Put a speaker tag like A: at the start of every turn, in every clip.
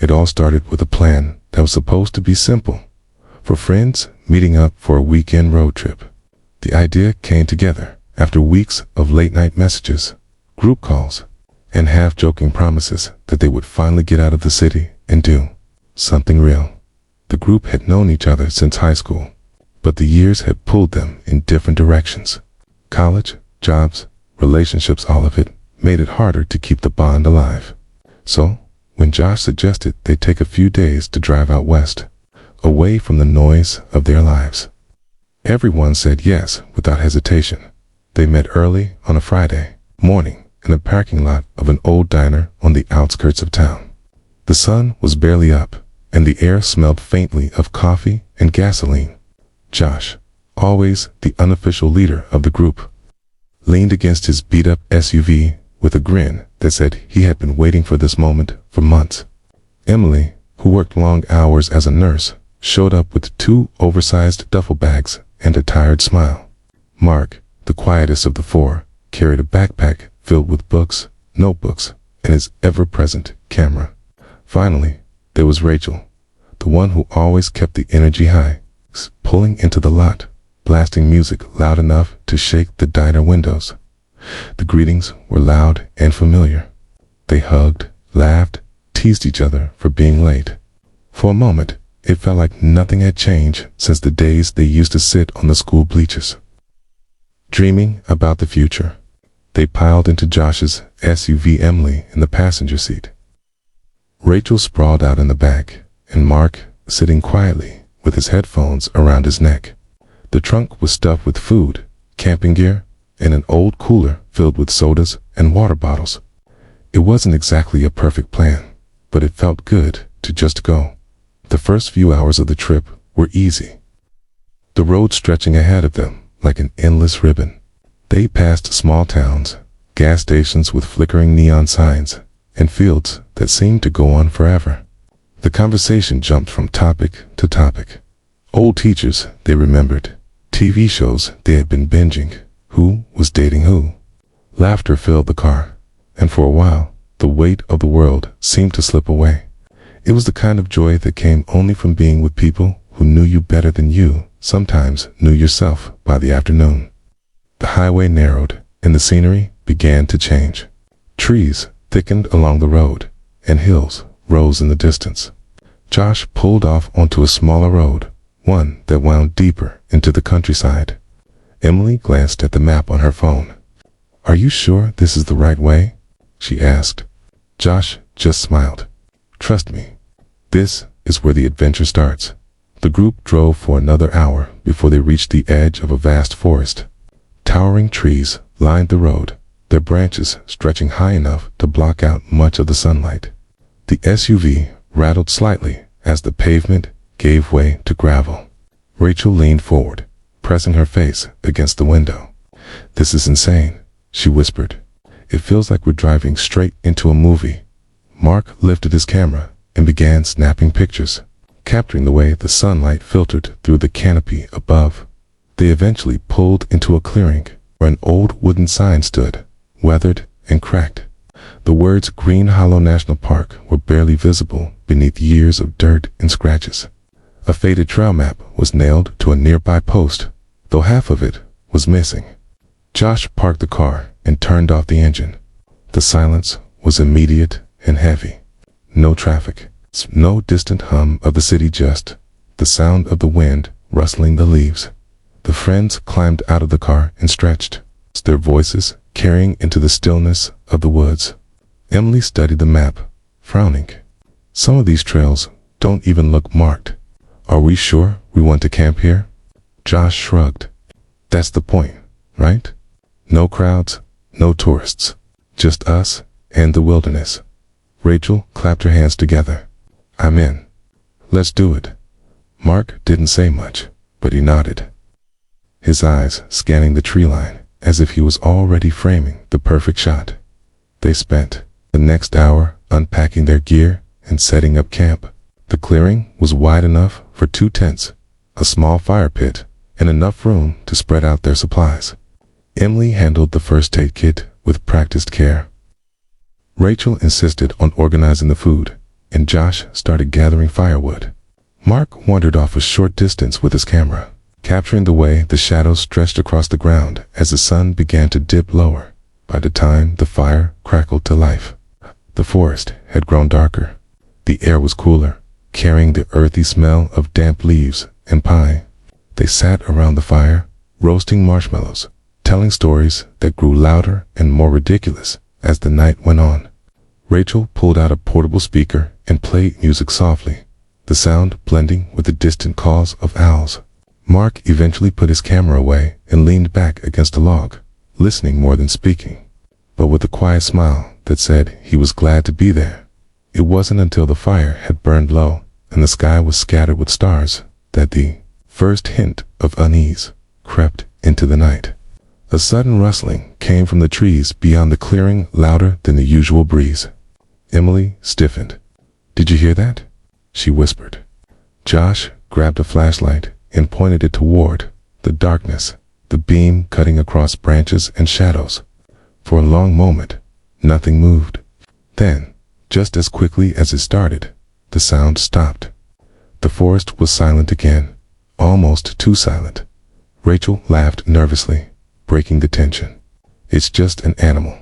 A: It all started with a plan that was supposed to be simple, for friends meeting up for a weekend road trip. The idea came together after weeks of late-night messages, group calls, and half-joking promises that they would finally get out of the city and do something real. The group had known each other since high school, but the years had pulled them in different directions. College, jobs, relationships, all of it made it harder to keep the bond alive. So, when Josh suggested they take a few days to drive out west, away from the noise of their lives, everyone said yes without hesitation. They met early on a Friday morning in a parking lot of an old diner on the outskirts of town. The sun was barely up, and the air smelled faintly of coffee and gasoline. Josh, always the unofficial leader of the group, leaned against his beat-up SUV with a grin that said he had been waiting for this moment for months. Emily, who worked long hours as a nurse, showed up with 2 oversized duffel bags and a tired smile. Mark, the quietest of the 4, carried a backpack filled with books, notebooks, and his ever-present camera. Finally, there was Rachel, the one who always kept the energy high, pulling into the lot, blasting music loud enough to shake the diner windows. The greetings were loud and familiar. They hugged, laughed, teased each other for being late. For a moment, it felt like nothing had changed since the days they used to sit on the school bleachers, dreaming about the future. They piled into Josh's SUV, Emily in the passenger seat. Rachel sprawled out in the back, and Mark sitting quietly with his headphones around his neck. The trunk was stuffed with food, camping gear, and an old cooler filled with sodas and water bottles. It wasn't exactly a perfect plan, but it felt good to just go. The first few hours of the trip were easy, the road stretching ahead of them like an endless ribbon. They passed small towns, gas stations with flickering neon signs, and fields that seemed to go on forever. The conversation jumped from topic to topic. Old teachers they remembered, TV shows they had been binging, who was dating who. Laughter filled the car, and for a while, the weight of the world seemed to slip away. It was the kind of joy that came only from being with people who knew you better than you sometimes knew yourself by the afternoon. The highway narrowed, and the scenery began to change. Trees thickened along the road, and hills rose in the distance. Josh pulled off onto a smaller road, one that wound deeper into the countryside. Emily glanced at the map on her phone. "Are you sure this is the right way?" she asked. Josh just smiled. "Trust me, this is where the adventure starts." The group drove for another hour before they reached the edge of a vast forest. Towering trees lined the road, their branches stretching high enough to block out much of the sunlight. The SUV rattled slightly as the pavement gave way to gravel. Rachel leaned forward, pressing her face against the window. "This is insane," she whispered. "It feels like we're driving straight into a movie." Mark lifted his camera and began snapping pictures, capturing the way the sunlight filtered through the canopy above. They eventually pulled into a clearing where an old wooden sign stood, weathered and cracked. The words Green Hollow National Park were barely visible beneath years of dirt and scratches. A faded trail map was nailed to a nearby post, though half of it was missing. Josh parked the car and turned off the engine. The silence was immediate and heavy. No traffic, no distant hum of the city, just the sound of the wind rustling the leaves. The friends climbed out of the car and stretched, their voices carrying into the stillness of the woods. Emily studied the map, frowning. "Some of these trails don't even look marked. Are we sure we want to camp here?" Josh shrugged. "That's the point, right? No crowds, no tourists, just us and the wilderness." Rachel clapped her hands together. "I'm in. Let's do it." Mark didn't say much, but he nodded, his eyes scanning the tree line as if he was already framing the perfect shot. They spent the next hour unpacking their gear and setting up camp. The clearing was wide enough for 2 tents, a small fire pit, and enough room to spread out their supplies. Emily handled the first aid kit with practiced care. Rachel insisted on organizing the food, and Josh started gathering firewood. Mark wandered off a short distance with his camera, capturing the way the shadows stretched across the ground as the sun began to dip lower. By the time the fire crackled to life, the forest had grown darker. The air was cooler, carrying the earthy smell of damp leaves and pine. They sat around the fire, roasting marshmallows, telling stories that grew louder and more ridiculous as the night went on. Rachel pulled out a portable speaker and played music softly, the sound blending with the distant calls of owls. Mark eventually put his camera away and leaned back against a log, listening more than speaking, but with a quiet smile that said he was glad to be there. It wasn't until the fire had burned low and the sky was scattered with stars that the first hint of unease crept into the night. A sudden rustling came from the trees beyond the clearing, louder than the usual breeze. Emily stiffened. "Did you hear that?" she whispered. Josh grabbed a flashlight and pointed it toward the darkness, the beam cutting across branches and shadows. For a long moment, nothing moved. Then, just as quickly as it started, the sound stopped. The forest was silent again, almost too silent. Rachel laughed nervously, breaking the tension. "It's just an animal,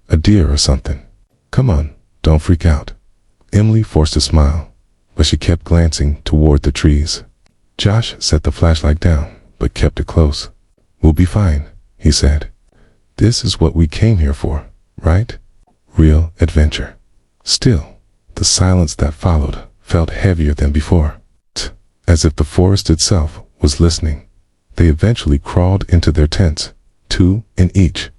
A: a deer or something. Come on, don't freak out." Emily forced a smile, but she kept glancing toward the trees. Josh set the flashlight down, but kept it close. "We'll be fine," he said. "This is what we came here for, right? Real adventure." Still, the silence that followed felt heavier than before, as if the forest itself was listening. They eventually crawled into their tents, 2 in each.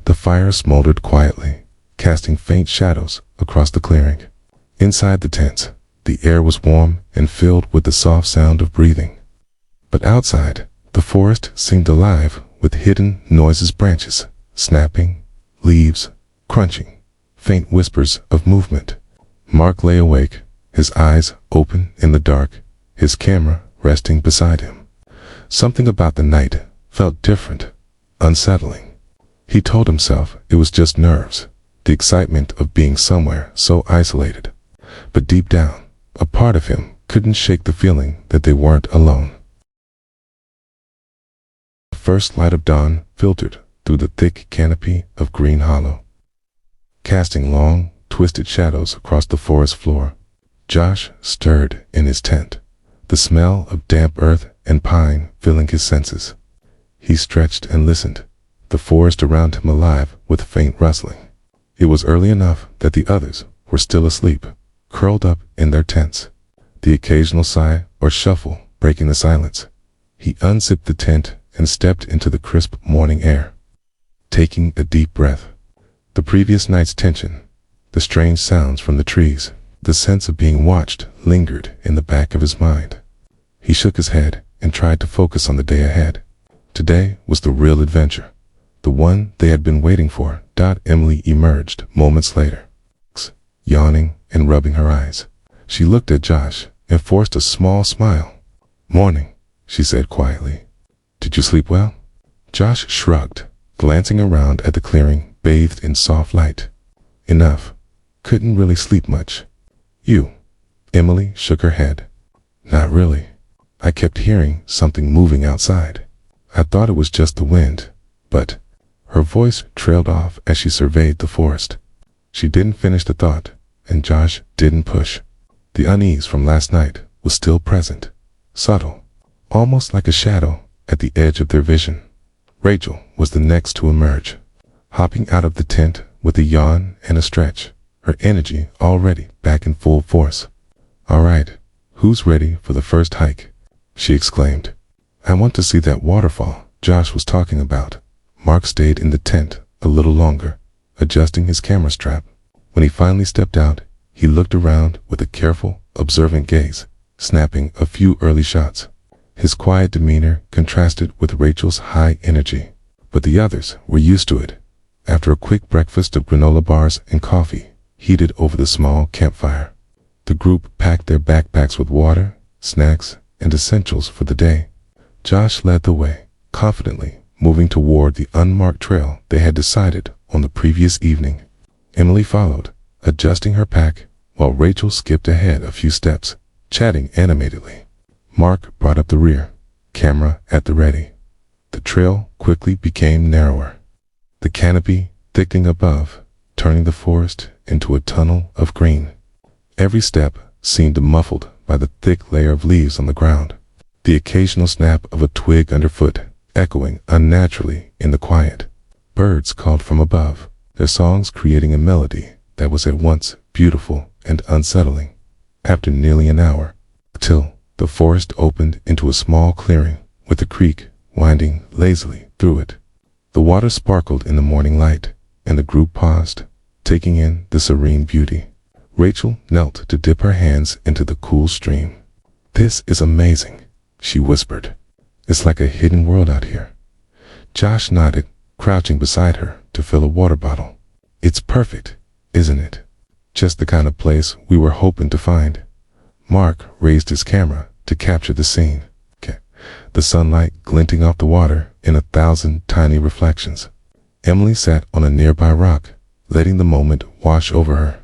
A: The fire smoldered quietly, casting faint shadows across the clearing. Inside the tents, the air was warm and filled with the soft sound of breathing. But outside, the forest seemed alive with hidden noises, branches snapping, leaves crunching, faint whispers of movement. Mark lay awake, his eyes open in the dark, his camera resting beside him. Something about the night felt different, unsettling. He told himself it was just nerves, the excitement of being somewhere so isolated. But deep down, a part of him couldn't shake the feeling that they weren't alone. The first light of dawn filtered through the thick canopy of green hollow, casting long, twisted shadows across the forest floor. Josh stirred in his tent, the smell of damp earth and pine filling his senses. He stretched and listened, the forest around him alive with faint rustling. It was early enough that the others were still asleep, curled up in their tents, the occasional sigh or shuffle breaking the silence. He unzipped the tent and stepped into the crisp morning air, taking a deep breath. The previous night's tension, the strange sounds from the trees, the sense of being watched lingered in the back of his mind. He shook his head and tried to focus on the day ahead. Today was the real adventure, the one they had been waiting for. Emily emerged moments later, yawning and rubbing her eyes. She looked at Josh and forced a small smile. "Morning," she said quietly. "Did you sleep well?" Josh shrugged, glancing around at the clearing bathed in soft light. "Enough. Couldn't really sleep much." "You?" Emily shook her head. "Not really. I kept hearing something moving outside. I thought it was just the wind, but..." Her voice trailed off as she surveyed the forest. She didn't finish the thought, and Josh didn't push. The unease from last night was still present, subtle, almost like a shadow at the edge of their vision. Rachel was the next to emerge, hopping out of the tent with a yawn and a stretch, her energy already back in full force. "All right, who's ready for the first hike?" she exclaimed. "I want to see that waterfall Josh was talking about." Mark stayed in the tent a little longer, adjusting his camera strap. When he finally stepped out, he looked around with a careful, observant gaze, snapping a few early shots. His quiet demeanor contrasted with Rachel's high energy, but the others were used to it. After a quick breakfast of granola bars and coffee, heated over the small campfire, the group packed their backpacks with water, snacks, and essentials for the day. Josh led the way, confidently moving toward the unmarked trail they had decided on the previous evening. Emily followed, adjusting her pack while Rachel skipped ahead a few steps, chatting animatedly. Mark brought up the rear, camera at the ready. The trail quickly became narrower, the canopy thickening above, turning the forest into a tunnel of green. Every step seemed muffled by the thick layer of leaves on the ground, the occasional snap of a twig underfoot echoing unnaturally in the quiet. Birds called from above, their songs creating a melody that was at once beautiful and unsettling. After nearly an hour, till the forest opened into a small clearing with a creek winding lazily through it. The water sparkled in the morning light, and the group paused, taking in the serene beauty. Rachel knelt to dip her hands into the cool stream. "This is amazing," she whispered. "It's like a hidden world out here." Josh nodded, crouching beside her to fill a water bottle. "It's perfect, isn't it? Just the kind of place we were hoping to find." Mark raised his camera to capture the scene, the sunlight glinting off the water in 1,000 tiny reflections. Emily sat on a nearby rock, letting the moment wash over her.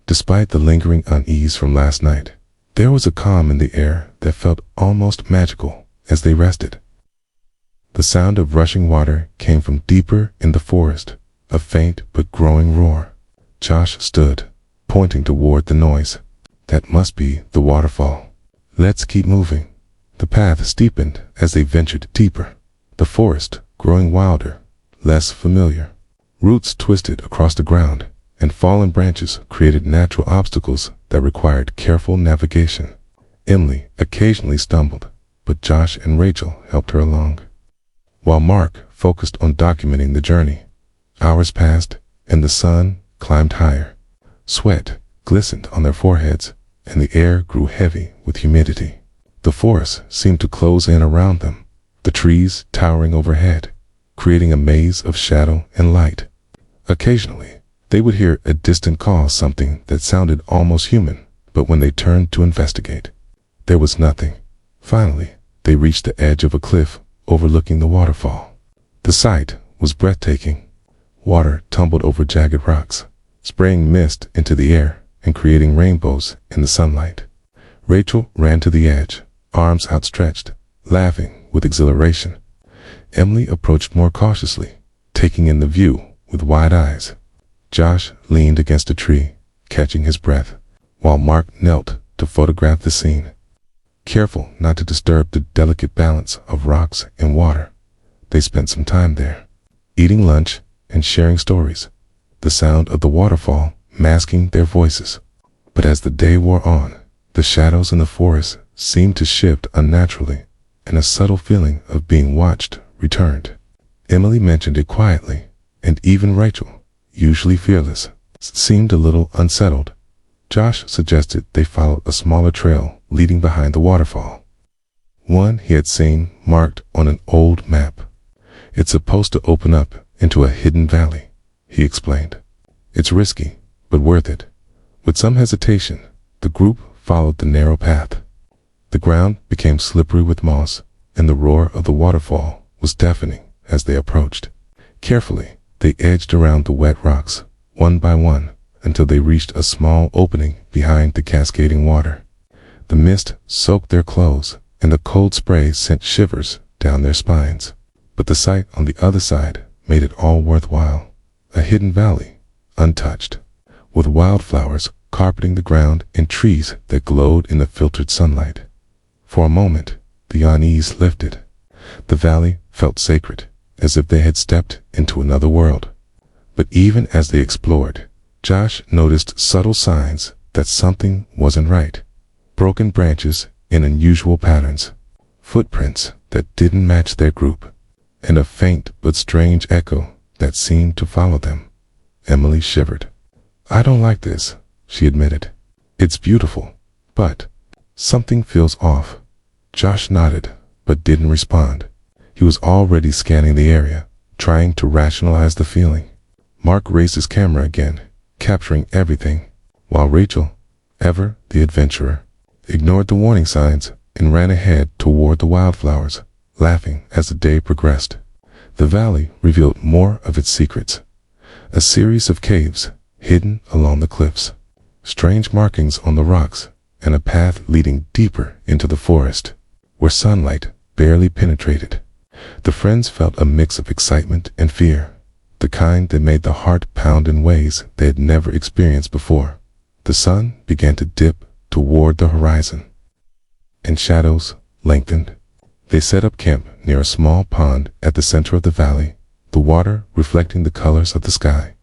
A: Despite the lingering unease from last night, there was a calm in the air that felt almost magical as they rested. The sound of rushing water came from deeper in the forest, a faint but growing roar. Josh stood, pointing toward the noise. "That must be the waterfall. Let's keep moving." The path steepened as they ventured deeper, the forest growing wilder, less familiar. Roots twisted across the ground, and fallen branches created natural obstacles that required careful navigation. Emily occasionally stumbled, but Josh and Rachel helped her along. While Mark focused on documenting the journey, hours passed and the sun climbed higher. Sweat glistened on their foreheads, and the air grew heavy with humidity. The forest seemed to close in around them, the trees towering overhead, creating a maze of shadow and light. Occasionally, they would hear a distant call, something that sounded almost human, but when they turned to investigate, there was nothing. Finally, they reached the edge of a cliff overlooking the waterfall. The sight was breathtaking. Water tumbled over jagged rocks, spraying mist into the air and creating rainbows in the sunlight. Rachel ran to the edge, arms outstretched, laughing with exhilaration. Emily approached more cautiously, taking in the view with wide eyes. Josh leaned against a tree, catching his breath, while Mark knelt to photograph the scene. Careful not to disturb the delicate balance of rocks and water, they spent some time there, eating lunch and sharing stories, the sound of the waterfall masking their voices. But as the day wore on, the shadows in the forest seemed to shift unnaturally, and a subtle feeling of being watched returned. Emily mentioned it quietly, and even Rachel, usually fearless, seemed a little unsettled. Josh suggested they follow a smaller trail leading behind the waterfall, one he had seen marked on an old map. "It's supposed to open up into a hidden valley," he explained. "It's risky, but worth it." With some hesitation, the group followed the narrow path. The ground became slippery with moss, and the roar of the waterfall was deafening as they approached. Carefully, they edged around the wet rocks, one by one, until they reached a small opening behind the cascading water. The mist soaked their clothes, and the cold spray sent shivers down their spines. But the sight on the other side made it all worthwhile. A hidden valley, untouched, with wildflowers carpeting the ground and trees that glowed in the filtered sunlight. For a moment, the unease lifted. The valley felt sacred, as if they had stepped into another world. But even as they explored, Josh noticed subtle signs that something wasn't right. Broken branches in unusual patterns, footprints that didn't match their group, and a faint but strange echo that seemed to follow them. Emily shivered. "I don't like this," she admitted. "It's beautiful, but something feels off." Josh nodded, but didn't respond. He was already scanning the area, trying to rationalize the feeling. Mark raised his camera again, capturing everything, while Rachel, ever the adventurer, ignored the warning signs and ran ahead toward the wildflowers, laughing as the day progressed. The valley revealed more of its secrets, a series of caves hidden along the cliffs. strange markings on the rocks, and a path leading deeper into the forest, where sunlight barely penetrated. The friends felt a mix of excitement and fear, the kind that made the heart pound in ways they had never experienced before. The sun began to dip toward the horizon, and shadows lengthened. They set up camp near a small pond at the center of the valley, the water reflecting the colors of the sky.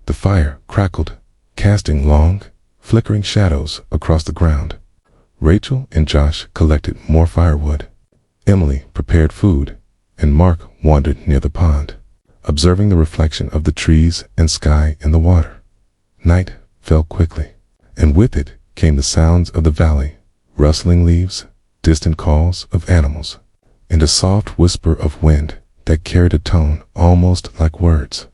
A: The fire crackled, casting long, flickering shadows across the ground. Rachel and Josh collected more firewood. Emily prepared food, and Mark wandered near the pond, observing the reflection of the trees and sky in the water. Night fell quickly, and with it came the sounds of the valley, rustling leaves, distant calls of animals, and a soft whisper of wind that carried a tone almost like words.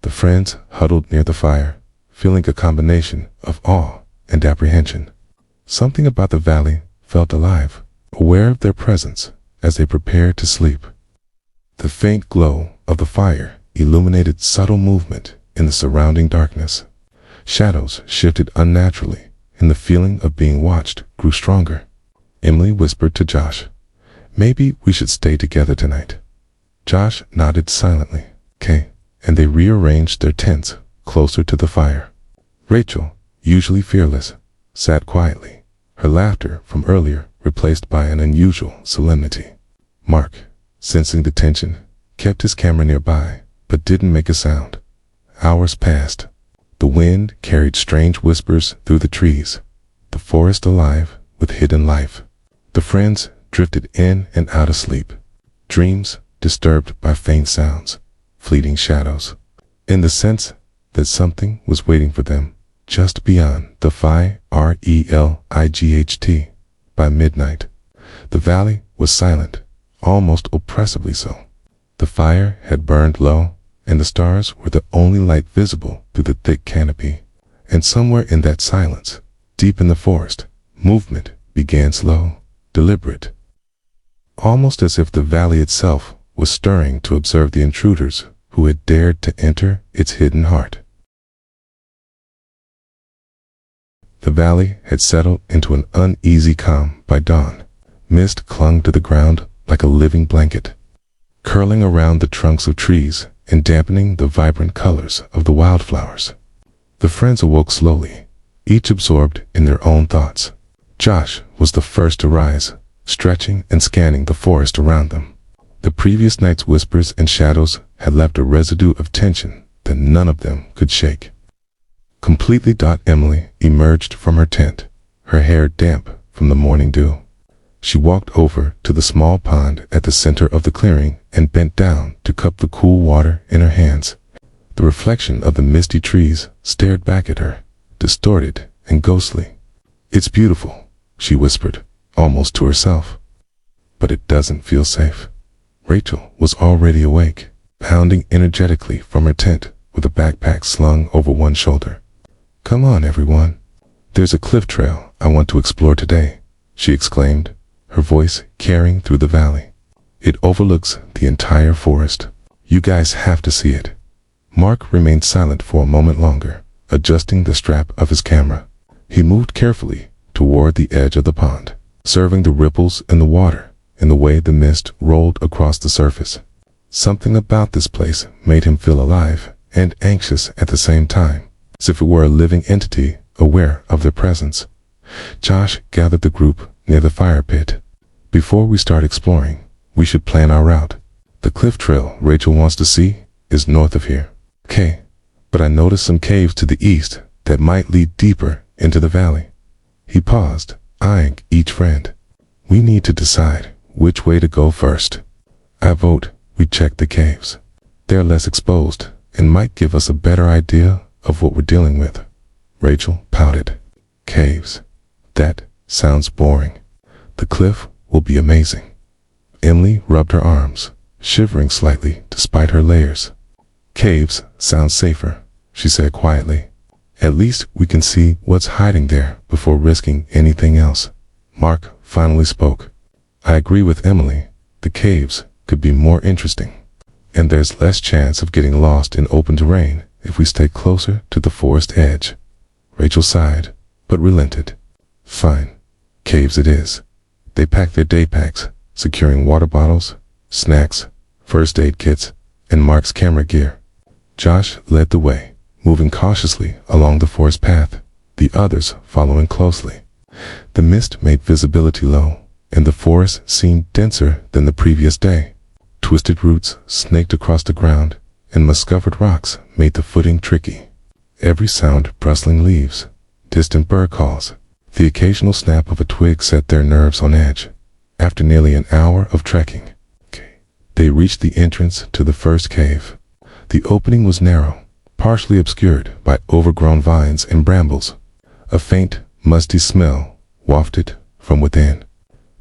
A: The friends huddled near the fire, feeling a combination of awe and apprehension. Something about the valley felt alive, aware of their presence as they prepared to sleep. The faint glow of the fire illuminated subtle movement in the surrounding darkness. Shadows shifted unnaturally, and the feeling of being watched grew stronger. Emily whispered to Josh, "Maybe we should stay together tonight." Josh nodded silently. "Okay," and they rearranged their tents closer to the fire. Rachel, usually fearless, sat quietly, her laughter from earlier replaced by an unusual solemnity. Mark, sensing the tension, kept his camera nearby, but didn't make a sound. Hours passed. The wind carried strange whispers through the trees, the forest alive with hidden life. The friends drifted in and out of sleep, dreams disturbed by faint sounds, fleeting shadows, in the sense that something was waiting for them just beyond the Relight. By midnight, the valley was silent, almost oppressively so. The fire had burned low, and the stars were the only light visible through the thick canopy. And somewhere in that silence, deep in the forest, movement began slow, deliberate, almost as if the valley itself was stirring to observe the intruders who had dared to enter its hidden heart. The valley had settled into an uneasy calm by dawn. Mist clung to the ground like a living blanket, curling around the trunks of trees and dampening the vibrant colors of the wildflowers. The friends awoke slowly, each absorbed in their own thoughts. Josh was the first to rise, stretching and scanning the forest around them. The previous night's whispers and shadows had left a residue of tension that none of them could shake. Completely. Emily emerged from her tent, her hair damp from the morning dew. She walked over to the small pond at the center of the clearing and bent down to cup the cool water in her hands. The reflection of the misty trees stared back at her, distorted and ghostly. "It's beautiful," she whispered, almost to herself. "But it doesn't feel safe." Rachel was already awake, pounding energetically from her tent with a backpack slung over one shoulder. "Come on, everyone. There's a cliff trail I want to explore today," she exclaimed, her voice carrying through the valley. "It overlooks the entire forest. You guys have to see it." Mark remained silent for a moment longer, adjusting the strap of his camera. He moved carefully toward the edge of the pond, observing the ripples in the water and the way the mist rolled across the surface. Something about this place made him feel alive and anxious at the same time, as if it were a living entity aware of their presence. Josh gathered the group near the fire pit. "Before we start exploring, we should plan our route. The cliff trail Rachel wants to see is north of here." "Okay, but I noticed some caves to the east that might lead deeper into the valley." He paused, eyeing each friend. "We need to decide which way to go first. I vote we check the caves. They're less exposed and might give us a better idea of what we're dealing with." Rachel pouted. "Caves? That sounds boring. The cliff will be amazing." Emily rubbed her arms, shivering slightly despite her layers. "Caves sound safer," she said quietly. "At least we can see what's hiding there before risking anything else." Mark finally spoke. "I agree with Emily. The caves could be more interesting, and there's less chance of getting lost in open terrain if we stay closer to the forest edge." Rachel sighed, but relented. Fine. Caves it is. They packed their day packs, securing water bottles, snacks, first aid kits, and Mark's camera gear. Josh led the way, moving cautiously along the forest path, the others following closely. The mist made visibility low, and the forest seemed denser than the previous day. Twisted roots snaked across the ground, and moss-covered rocks made the footing tricky. Every sound rustling leaves, distant bird calls, the occasional snap of a twig set their nerves on edge. After nearly an hour of trekking, they reached the entrance to the first cave. The opening was narrow, partially obscured by overgrown vines and brambles. A faint, musty smell wafted from within.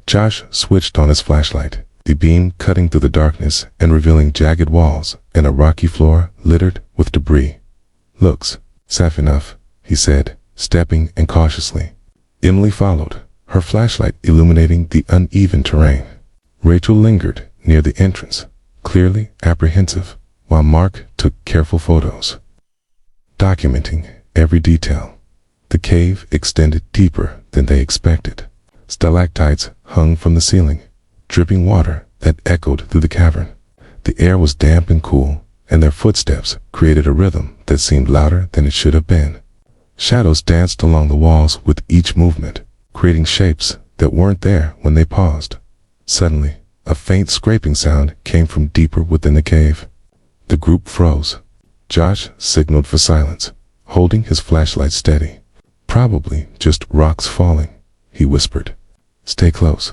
A: Josh switched on his flashlight, the beam cutting through the darkness and revealing jagged walls and a rocky floor littered with debris. "Looks safe enough," he said, stepping in cautiously. Emily followed, her flashlight illuminating the uneven terrain. Rachel lingered near the entrance, clearly apprehensive, while Mark took careful photos, documenting every detail. The cave extended deeper than they expected. Stalactites hung from the ceiling, dripping water that echoed through the cavern. The air was damp and cool, and their footsteps created a rhythm that seemed louder than it should have been. Shadows danced along the walls with each movement, creating shapes that weren't there when they paused. Suddenly, a faint scraping sound came from deeper within the cave. The group froze. Josh signaled for silence, holding his flashlight steady. "Probably just rocks falling," he whispered. "Stay close."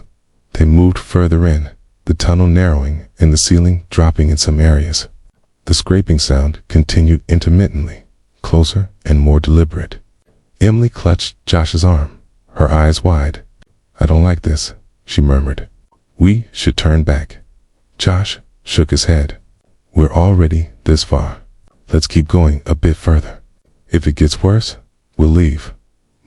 A: They moved further in, the tunnel narrowing and the ceiling dropping in some areas. The scraping sound continued intermittently, closer and more deliberate. Emily clutched Josh's arm, her eyes wide. "I don't like this," she murmured. "We should turn back." Josh shook his head. "We're already this far. Let's keep going a bit further. If it gets worse, we'll leave."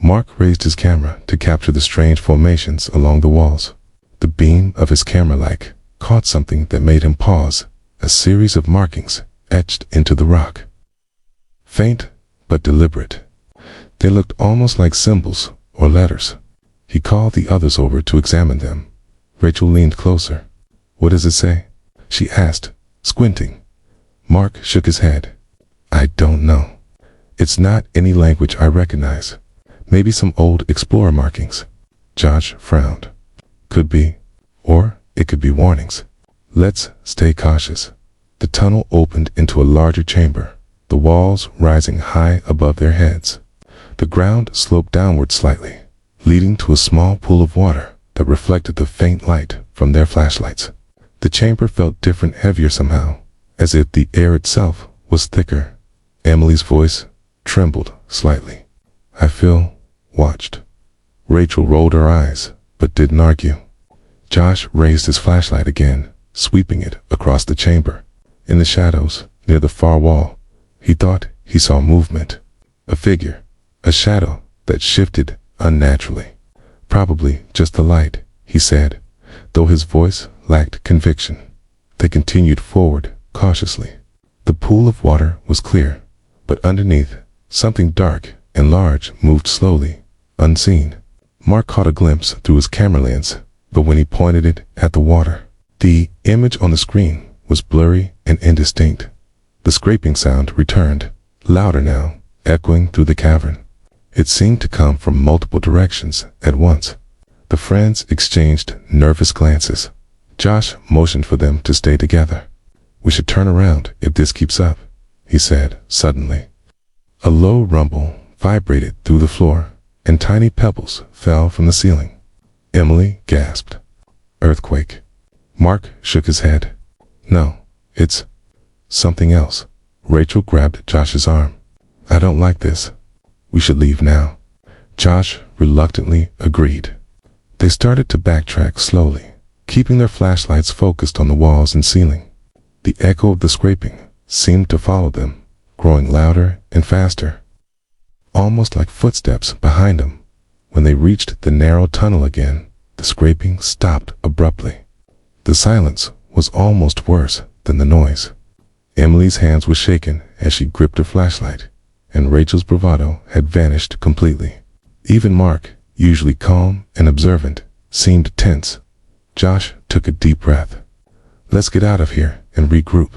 A: Mark raised his camera to capture the strange formations along the walls. The beam of his camera light caught something that made him pause, a series of markings etched into the rock. Faint but deliberate. They looked almost like symbols or letters. He called the others over to examine them. Rachel leaned closer. "What does it say?" she asked, squinting. Mark shook his head. "I don't know. It's not any language I recognize. Maybe some old explorer markings." Josh frowned. "Could be. Or it could be warnings. Let's stay cautious." The tunnel opened into a larger chamber, the walls rising high above their heads. The ground sloped downward slightly, leading to a small pool of water that reflected the faint light from their flashlights. The chamber felt different, heavier somehow, as if the air itself was thicker. Emily's voice trembled slightly. "I feel watched." Rachel rolled her eyes, but didn't argue. Josh raised his flashlight again, sweeping it across the chamber. In the shadows, near the far wall, he thought he saw movement. A figure, a shadow that shifted unnaturally. "Probably just the light," he said, though his voice lacked conviction. They continued forward, cautiously. The pool of water was clear, but underneath, something dark and large moved slowly, unseen. Mark caught a glimpse through his camera lens, but when he pointed it at the water, the image on the screen was blurry and indistinct. The scraping sound returned, louder now, echoing through the cavern. It seemed to come from multiple directions at once. The friends exchanged nervous glances. Josh motioned for them to stay together. "We should turn around if this keeps up," he said suddenly. A low rumble vibrated through the floor, and tiny pebbles fell from the ceiling. Emily gasped. "Earthquake." Mark shook his head. "No, it's something else." Rachel grabbed Josh's arm. "I don't like this. We should leave now." Josh reluctantly agreed. They started to backtrack slowly, keeping their flashlights focused on the walls and ceiling. The echo of the scraping seemed to follow them, growing louder and faster, almost like footsteps behind them. When they reached the narrow tunnel again, the scraping stopped abruptly. The silence was almost worse than the noise. Emily's hands were shaken as she gripped her flashlight, and Rachel's bravado had vanished completely. Even Mark, usually calm and observant, seemed tense. Josh took a deep breath. "Let's get out of here and regroup,"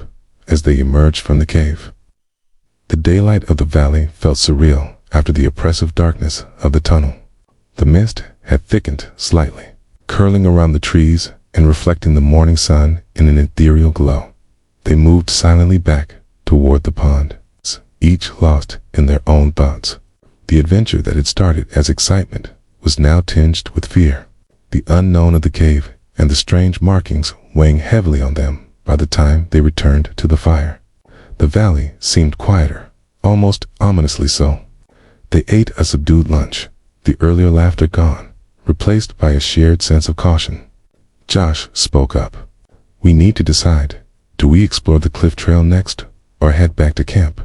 A: as they emerged from the cave. The daylight of the valley felt surreal after the oppressive darkness of the tunnel. The mist had thickened slightly, curling around the trees and reflecting the morning sun in an ethereal glow. They moved silently back toward the pond, each lost in their own thoughts. The adventure that had started as excitement was now tinged with fear, the unknown of the cave and the strange markings weighing heavily on them by the time they returned to the fire. The valley seemed quieter, almost ominously so. They ate a subdued lunch, the earlier laughter gone, replaced by a shared sense of caution. Josh spoke up. "We need to decide. Do we explore the cliff trail next or head back to camp?"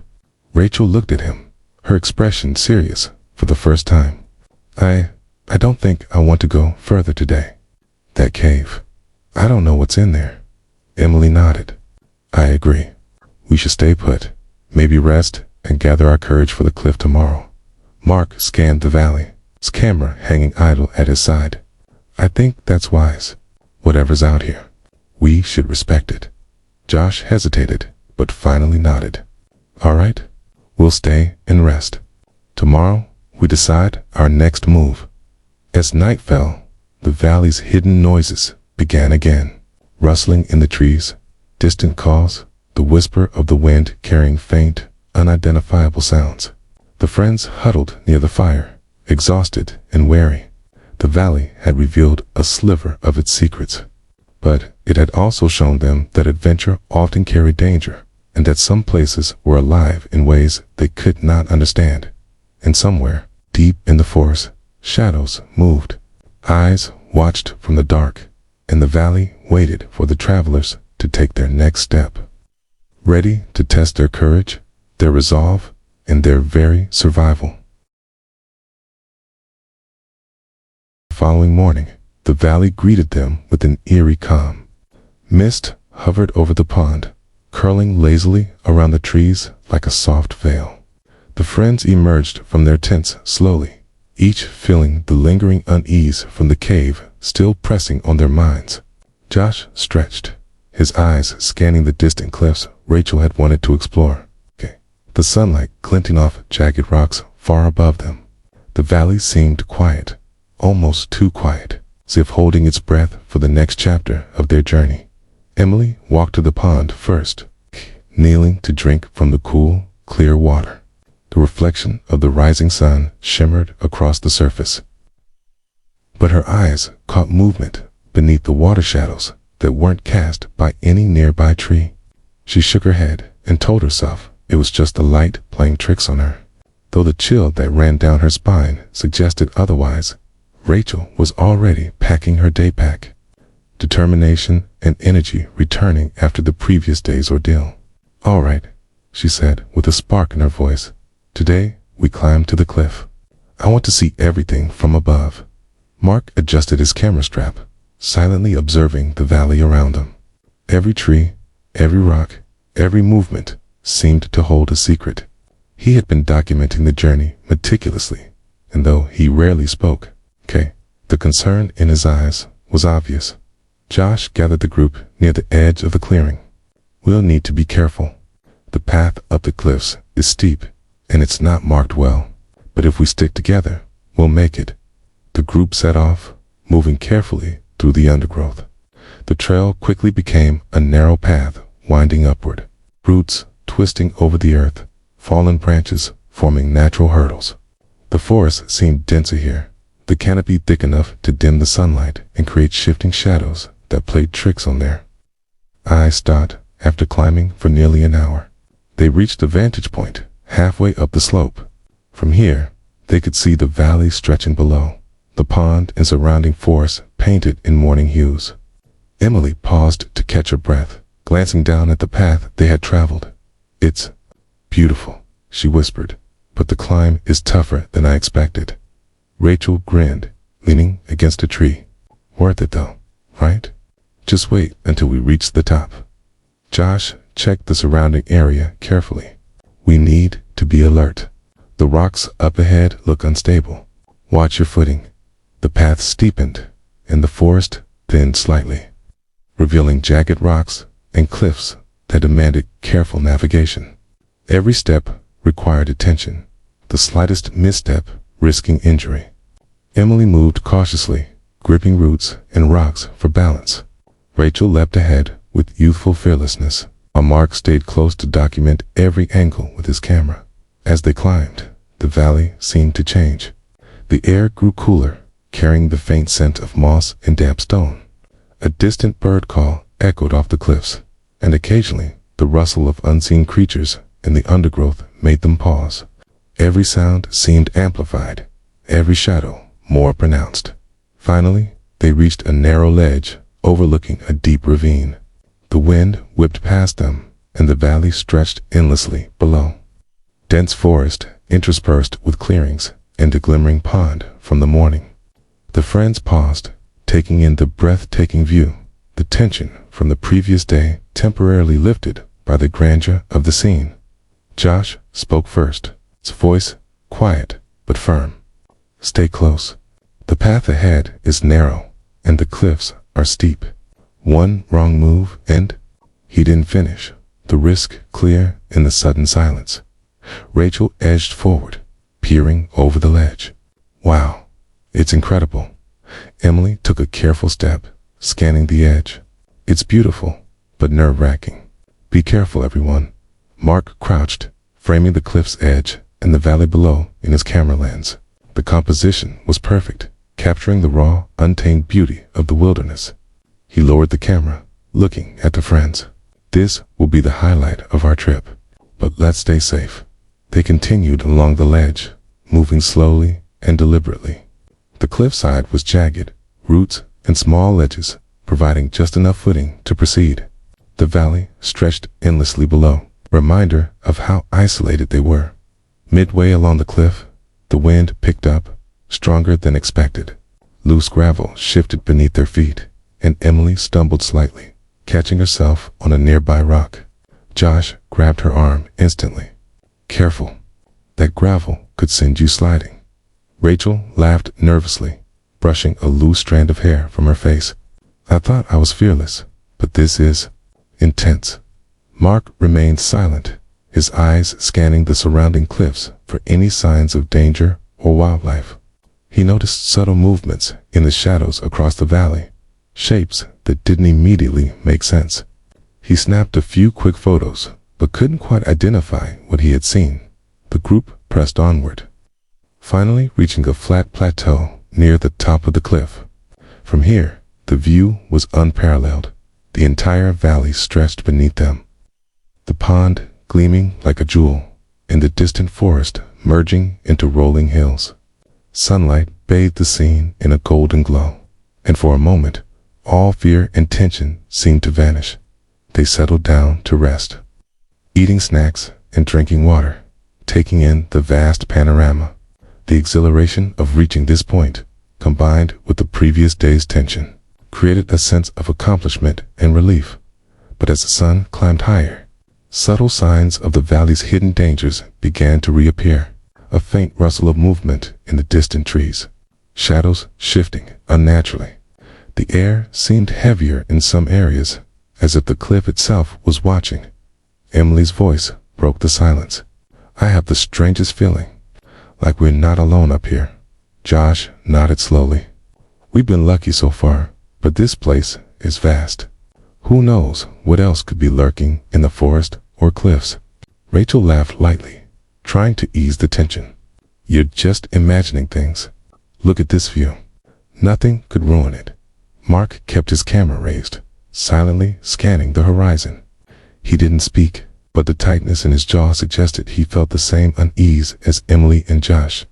A: Rachel looked at him, her expression serious for the first time. I don't think I want to go further today." "That cave. I don't know what's in there." Emily nodded. "I agree. We should stay put, maybe rest and gather our courage for the cliff tomorrow." Mark scanned the valley, his camera hanging idle at his side. "I think that's wise. Whatever's out here, we should respect it." Josh hesitated, but finally nodded. "All right, we'll stay and rest. Tomorrow, we decide our next move." As night fell, the valley's hidden noises began again. Rustling in the trees, distant calls, the whisper of the wind carrying faint, unidentifiable sounds. The friends huddled near the fire, exhausted and weary. The valley had revealed a sliver of its secrets, but it had also shown them that adventure often carried danger, and that some places were alive in ways they could not understand. And somewhere, deep in the forest, shadows moved. Eyes watched from the dark, and the valley waited for the travelers to take their next step, ready to test their courage, their resolve, and their very survival. The following morning, the valley greeted them with an eerie calm. Mist hovered over the pond, curling lazily around the trees like a soft veil. The friends emerged from their tents slowly, each feeling the lingering unease from the cave still pressing on their minds. Josh stretched, his eyes scanning the distant cliffs Rachel had wanted to explore. The sunlight glinting off jagged rocks far above them. The valley seemed quiet, almost too quiet, as if holding its breath for the next chapter of their journey. Emily walked to the pond first, kneeling to drink from the cool, clear water. The reflection of the rising sun shimmered across the surface, but her eyes caught movement beneath the water shadows that weren't cast by any nearby tree. She shook her head and told herself it was just the light playing tricks on her. Though the chill that ran down her spine suggested otherwise, Rachel was already packing her day pack, determination and energy returning after the previous day's ordeal. "All right," she said with a spark in her voice. "Today, we climb to the cliff. I want to see everything from above." Mark adjusted his camera strap, silently observing the valley around him. Every tree, every rock, every movement seemed to hold a secret. He had been documenting the journey meticulously, and though he rarely spoke, the concern in his eyes was obvious. Josh gathered the group near the edge of the clearing. "We'll need to be careful. The path up the cliffs is steep, and it's not marked well, but if we stick together, we'll make it." The group set off, moving carefully through the undergrowth. The trail quickly became a narrow path winding upward, roots twisting over the earth, fallen branches forming natural hurdles. The forest seemed denser here, the canopy thick enough to dim the sunlight and create shifting shadows that played tricks on their eyes. Stopped after climbing for nearly an hour. They reached a vantage point halfway up the slope. From here, they could see the valley stretching below, the pond and surrounding forest painted in morning hues. Emily paused to catch her breath, glancing down at the path they had traveled. "It's beautiful," she whispered, "but the climb is tougher than I expected." Rachel grinned, leaning against a tree. "Worth it though, right? Just wait until we reach the top." Josh checked the surrounding area carefully. "We need to be alert. The rocks up ahead look unstable. Watch your footing. The path steepened, and the forest thinned slightly, revealing jagged rocks and cliffs that demanded careful navigation. Every step required attention, the slightest misstep risking injury. Emily moved cautiously, gripping roots and rocks for balance. Rachel leapt ahead with youthful fearlessness, while Mark stayed close to document every angle with his camera. As they climbed, the valley seemed to change. The air grew cooler, carrying the faint scent of moss and damp stone. A distant bird call echoed off the cliffs, and occasionally the rustle of unseen creatures in the undergrowth made them pause. Every sound seemed amplified, every shadow more pronounced. Finally, they reached a narrow ledge overlooking a deep ravine. The wind whipped past them, and the valley stretched endlessly below. Dense forest interspersed with clearings and a glimmering pond from the morning. The friends paused, taking in the breathtaking view. The tension from the previous day temporarily lifted by the grandeur of the scene. Josh spoke first, his voice quiet but firm. "Stay close. The path ahead is narrow, and the cliffs are steep. One wrong move and—" He didn't finish, the risk clear in the sudden silence. Rachel edged forward, peering over the ledge. "Wow, it's incredible." Emily took a careful step, scanning the edge. "It's beautiful, but nerve-wracking. Be careful, everyone." Mark crouched, framing the cliff's edge and the valley below in his camera lens. The composition was perfect, capturing the raw, untamed beauty of the wilderness. He lowered the camera, looking at the friends. "This will be the highlight of our trip, but let's stay safe." They continued along the ledge, moving slowly and deliberately. The cliffside was jagged, roots and small ledges providing just enough footing to proceed. The valley stretched endlessly below, reminder of how isolated they were. Midway along the cliff, the wind picked up, stronger than expected. Loose gravel shifted beneath their feet, and Emily stumbled slightly, catching herself on a nearby rock. Josh grabbed her arm instantly. "Careful. That gravel could send you sliding." Rachel laughed nervously, brushing a loose strand of hair from her face. "I thought I was fearless, but this is intense." Mark remained silent, his eyes scanning the surrounding cliffs for any signs of danger or wildlife. He noticed subtle movements in the shadows across the valley, shapes that didn't immediately make sense. He snapped a few quick photos, but couldn't quite identify what he had seen. The group pressed onward, finally reaching a flat plateau near the top of the cliff. From here, the view was unparalleled. The entire valley stretched beneath them, the pond gleaming like a jewel, and the distant forest merging into rolling hills. Sunlight bathed the scene in a golden glow, and for a moment, all fear and tension seemed to vanish. They settled down to rest, eating snacks and drinking water, taking in the vast panorama. The exhilaration of reaching this point, combined with the previous day's tension, created a sense of accomplishment and relief. But as the sun climbed higher, subtle signs of the valley's hidden dangers began to reappear. A faint rustle of movement in the distant trees, shadows shifting unnaturally. The air seemed heavier in some areas, as if the cliff itself was watching. Emily's voice broke the silence. "I have the strangest feeling, like we're not alone up here." Josh nodded slowly. "We've been lucky so far, but this place is vast. Who knows what else could be lurking in the forest or cliffs?" Rachel laughed lightly, trying to ease the tension. "You're just imagining things. Look at this view. Nothing could ruin it." Mark kept his camera raised, silently scanning the horizon. He didn't speak, but the tightness in his jaw suggested he felt the same unease as Emily and Josh.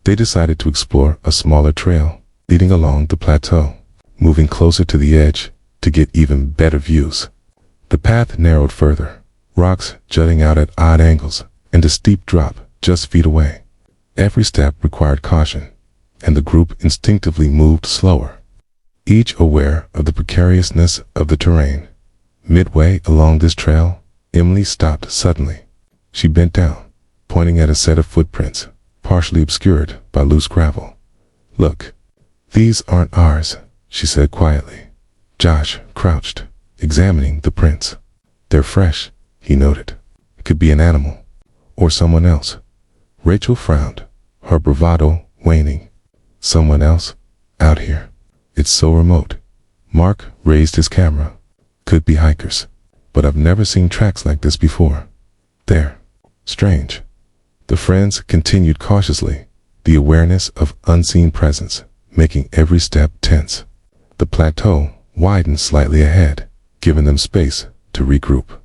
A: They decided to explore a smaller trail leading along the plateau, moving closer to the edge to get even better views. The path narrowed further, rocks jutting out at odd angles, and a steep drop just feet away. Every step required caution, and the group instinctively moved slower, each aware of the precariousness of the terrain. Midway along this trail, Emily stopped suddenly. She bent down, pointing at a set of footprints, partially obscured by loose gravel. Look, these aren't ours, she said quietly. Josh crouched, examining the prints. They're fresh, he noted. It could be an animal, or someone else. Rachel frowned, her bravado waning. Someone else? Out here? It's so remote. Mark raised his camera. Could be hikers, but I've never seen tracks like this before. They're strange. The friends continued cautiously, the awareness of unseen presence making every step tense. The plateau widened slightly ahead, giving them space to regroup.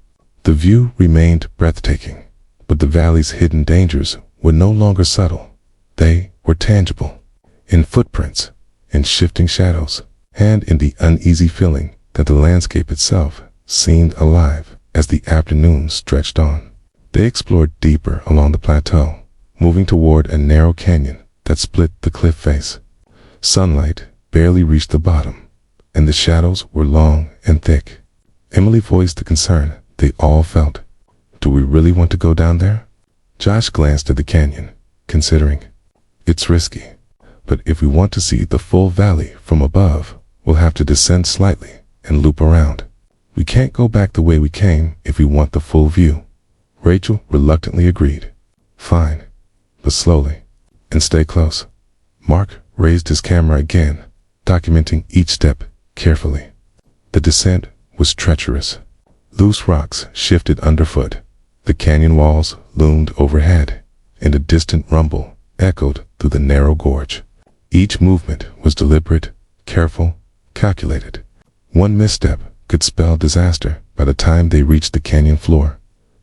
A: The view remained breathtaking, but the valley's hidden dangers were no longer subtle. They were tangible, in footprints, in shifting shadows, and in the uneasy feeling that the landscape itself seemed alive as the afternoon stretched on. They explored deeper along the plateau, moving toward a narrow canyon that split the cliff face. Sunlight barely reached the bottom, and the shadows were long and thick. Emily voiced the concern they all felt. Do we really want to go down there? Josh glanced at the canyon, considering. It's risky, but if we want to see the full valley from above, we'll have to descend slightly and loop around. We can't go back the way we came if we want the full view. Rachel reluctantly agreed. Fine, but slowly, and stay close. Mark raised his camera again, documenting each step carefully. The descent was treacherous. Loose rocks shifted underfoot. The canyon walls loomed overhead, and a distant rumble echoed through the narrow gorge. Each movement was deliberate, careful, calculated. One misstep could spell disaster by the time they reached the canyon floor.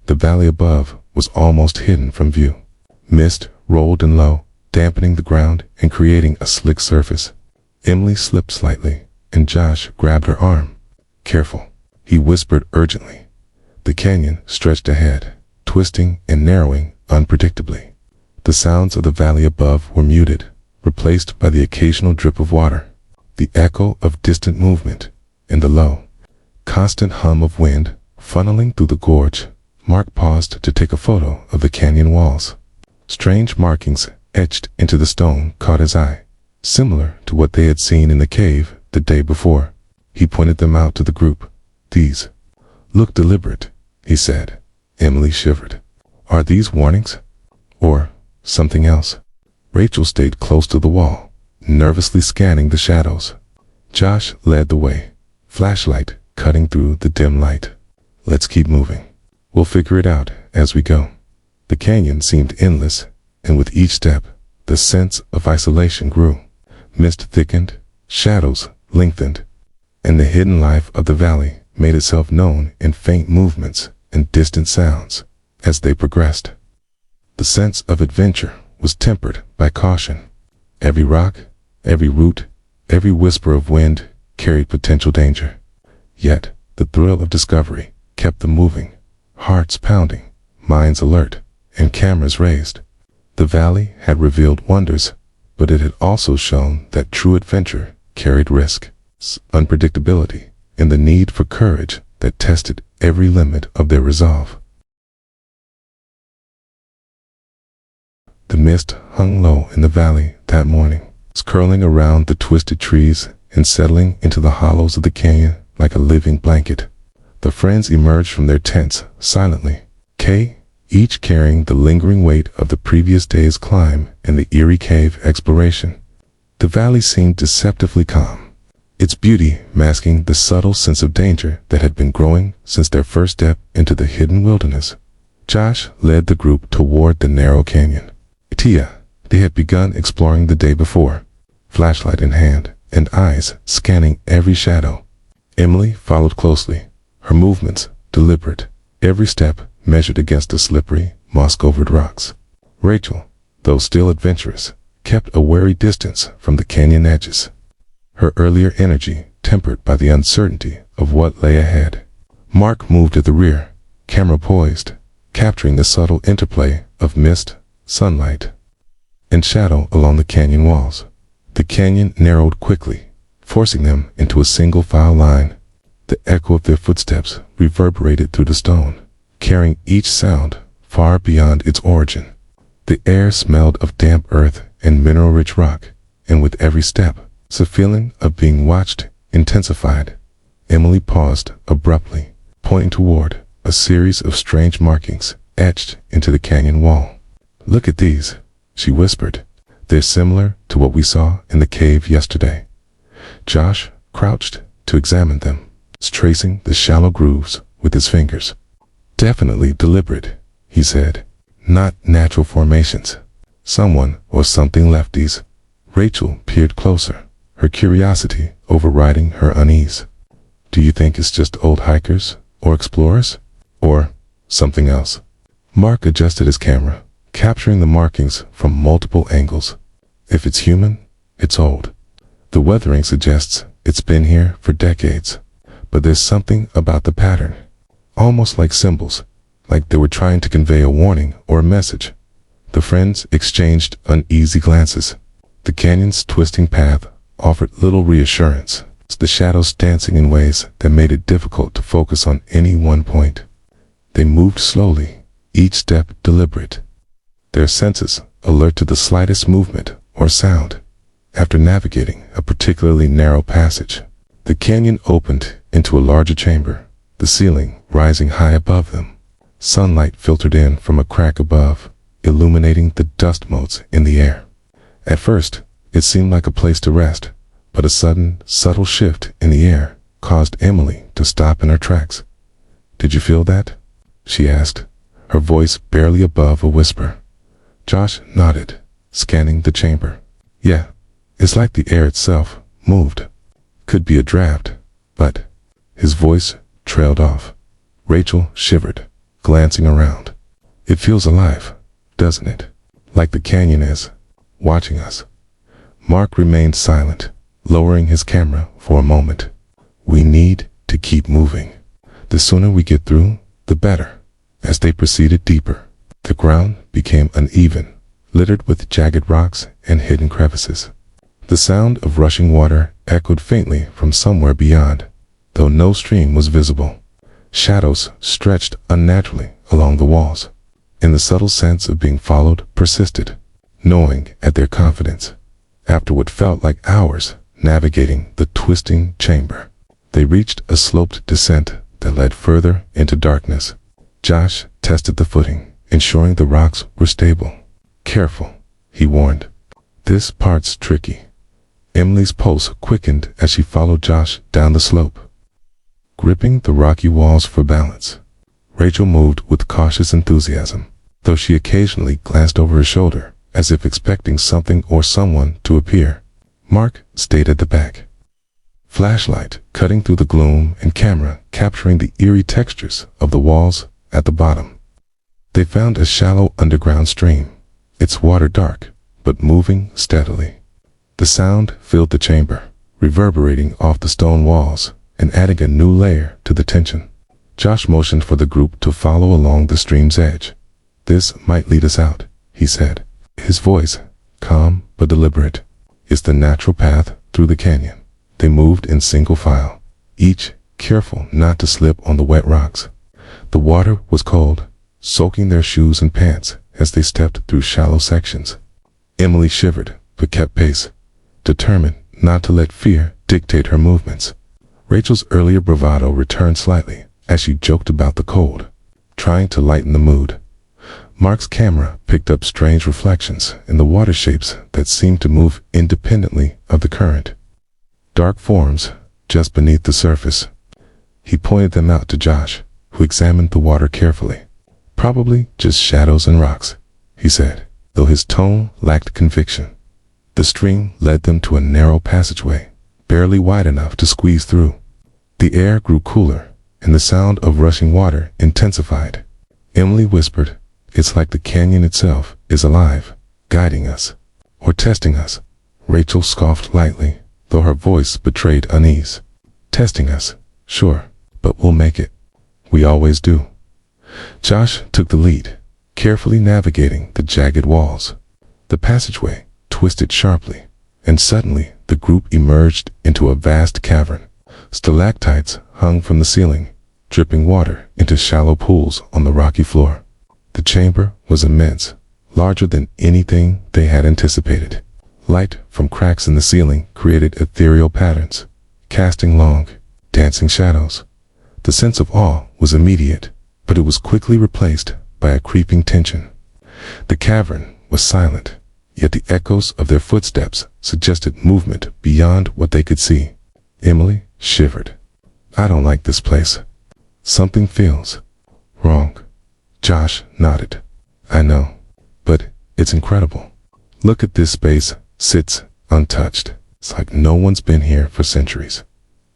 A: The valley above was almost hidden from view. Mist rolled in low, dampening the ground and creating a slick surface. Emily slipped slightly, and Josh grabbed her arm. Careful, he whispered urgently. The canyon stretched ahead, twisting and narrowing unpredictably. The sounds of the valley above were muted, replaced by the occasional drip of water, the echo of distant movement, and the low, constant hum of wind funneling through the gorge. Mark paused to take a photo of the canyon walls. Strange markings etched into the stone caught his eye, similar to what they had seen in the cave the day before. He pointed them out to the group. These look deliberate, he said. Emily shivered. Are these warnings? Or something else? Rachel stayed close to the wall, nervously scanning the shadows. Josh led the way, flashlight cutting through the dim light. Let's keep moving. We'll figure it out as we go. The canyon seemed endless, and with each step, the sense of isolation grew. Mist thickened, shadows lengthened, and the hidden life of the valley made itself known in faint movements and distant sounds as they progressed. The sense of adventure was tempered by caution. Every rock, every root, every whisper of wind carried potential danger. Yet, the thrill of discovery kept them moving, hearts pounding, minds alert, and cameras raised. The valley had revealed wonders, but it had also shown that true adventure carried risk, unpredictability, and the need for courage that tested every limit of their resolve. The mist hung low in the valley that morning, curling around the twisted trees and settling into the hollows of the canyon like a living blanket. The friends emerged from their tents silently, each carrying the lingering weight of the previous day's climb and the eerie cave exploration. The valley seemed deceptively calm, its beauty masking the subtle sense of danger that had been growing since their first step into the hidden wilderness. Josh led the group toward the narrow canyon. They had begun exploring the day before, flashlight in hand and eyes scanning every shadow. Emily followed closely, her movements deliberate, every step measured against the slippery, moss-covered rocks. Rachel, though still adventurous, kept a wary distance from the canyon edges, her earlier energy tempered by the uncertainty of what lay ahead. Mark moved at the rear, camera poised, capturing the subtle interplay of mist, sunlight, and shadow along the canyon walls. The canyon narrowed quickly, forcing them into a single file line. The echo of their footsteps reverberated through the stone, carrying each sound far beyond its origin. The air smelled of damp earth and mineral-rich rock, and with every step, the feeling of being watched intensified. Emily paused abruptly, pointing toward a series of strange markings etched into the canyon wall. "Look at these," she whispered. "They're similar to what we saw in the cave yesterday." Josh crouched to examine them, tracing the shallow grooves with his fingers. "Definitely deliberate," he said. "Not natural formations. Someone or something left these." Rachel peered closer, her curiosity overriding her unease. "Do you think it's just old hikers or explorers? Or something else?" Mark adjusted his camera, capturing the markings from multiple angles. "If it's human, it's old. The weathering suggests it's been here for decades. But there's something about the pattern, almost like symbols, like they were trying to convey a warning or a message." The friends exchanged uneasy glances. The canyon's twisting path offered little reassurance, the shadows dancing in ways that made it difficult to focus on any one point. They moved slowly, each step deliberate, their senses alert to the slightest movement or sound. After navigating a particularly narrow passage, the canyon opened into a larger chamber, the ceiling rising high above them. Sunlight filtered in from a crack above, illuminating the dust motes in the air. At first, it seemed like a place to rest, but a sudden, subtle shift in the air caused Emily to stop in her tracks. "Did you feel that?" she asked, her voice barely above a whisper. Josh nodded, scanning the chamber. "Yeah, it's like the air itself moved. Could be a draft, but..." His voice trailed off. Rachel shivered, glancing around. "It feels alive, doesn't it? Like the canyon is watching us." Mark remained silent, lowering his camera for a moment. "We need to keep moving. The sooner we get through, the better." As they proceeded deeper, the ground became uneven, littered with jagged rocks and hidden crevices. The sound of rushing water echoed faintly from somewhere beyond, though no stream was visible. Shadows stretched unnaturally along the walls, and the subtle sense of being followed persisted, gnawing at their confidence. After what felt like hours navigating the twisting chamber, they reached a sloped descent that led further into darkness. Josh tested the footing, ensuring the rocks were stable. "Careful," he warned. "This part's tricky." Emily's pulse quickened as she followed Josh down the slope, gripping the rocky walls for balance. Rachel moved with cautious enthusiasm, though she occasionally glanced over her shoulder as if expecting something or someone to appear. Mark stayed at the back, flashlight cutting through the gloom and camera capturing the eerie textures of the walls at the bottom. They found a shallow underground stream, its water dark, but moving steadily. The sound filled the chamber, reverberating off the stone walls and adding a new layer to the tension. Josh motioned for the group to follow along the stream's edge. "This might lead us out," he said, his voice calm but deliberate. "It's the natural path through the canyon." They moved in single file, each careful not to slip on the wet rocks. The water was cold, soaking their shoes and pants as they stepped through shallow sections. Emily shivered but kept pace, determined not to let fear dictate her movements. Rachel's earlier bravado returned slightly as she joked about the cold, trying to lighten the mood. Mark's camera picked up strange reflections in the water shapes that seemed to move independently of the current. Dark forms just beneath the surface. He pointed them out to Josh, who examined the water carefully. "Probably just shadows and rocks," he said, though his tone lacked conviction. The stream led them to a narrow passageway, barely wide enough to squeeze through. The air grew cooler, and the sound of rushing water intensified. Emily whispered, "It's like the canyon itself is alive, guiding us, or testing us." Rachel scoffed lightly, though her voice betrayed unease. "Testing us, sure, but we'll make it. We always do." Josh took the lead, carefully navigating the jagged walls. The passageway twisted sharply, and suddenly the group emerged into a vast cavern. Stalactites hung from the ceiling, dripping water into shallow pools on the rocky floor. The chamber was immense, larger than anything they had anticipated. Light from cracks in the ceiling created ethereal patterns, casting long, dancing shadows. The sense of awe was immediate, but it was quickly replaced by a creeping tension. The cavern was silent, yet the echoes of their footsteps suggested movement beyond what they could see. Emily shivered. "I don't like this place. Something feels wrong." Josh nodded. "I know, but it's incredible. Look at this space, sits untouched. It's like no one's been here for centuries."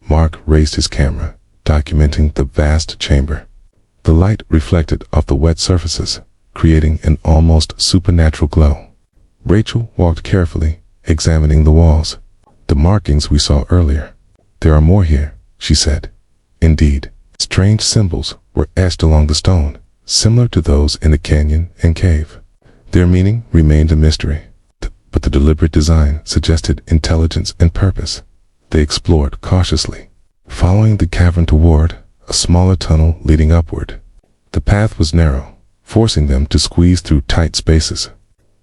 A: Mark raised his camera, documenting the vast chamber. The light reflected off the wet surfaces, creating an almost supernatural glow. Rachel walked carefully, examining the walls. "The markings we saw earlier. There are more here," she said. Indeed, strange symbols were etched along the stone, similar to those in the canyon and cave. Their meaning remained a mystery, but the deliberate design suggested intelligence and purpose. They explored cautiously, following the cavern toward a smaller tunnel leading upward. The path was narrow, forcing them to squeeze through tight spaces.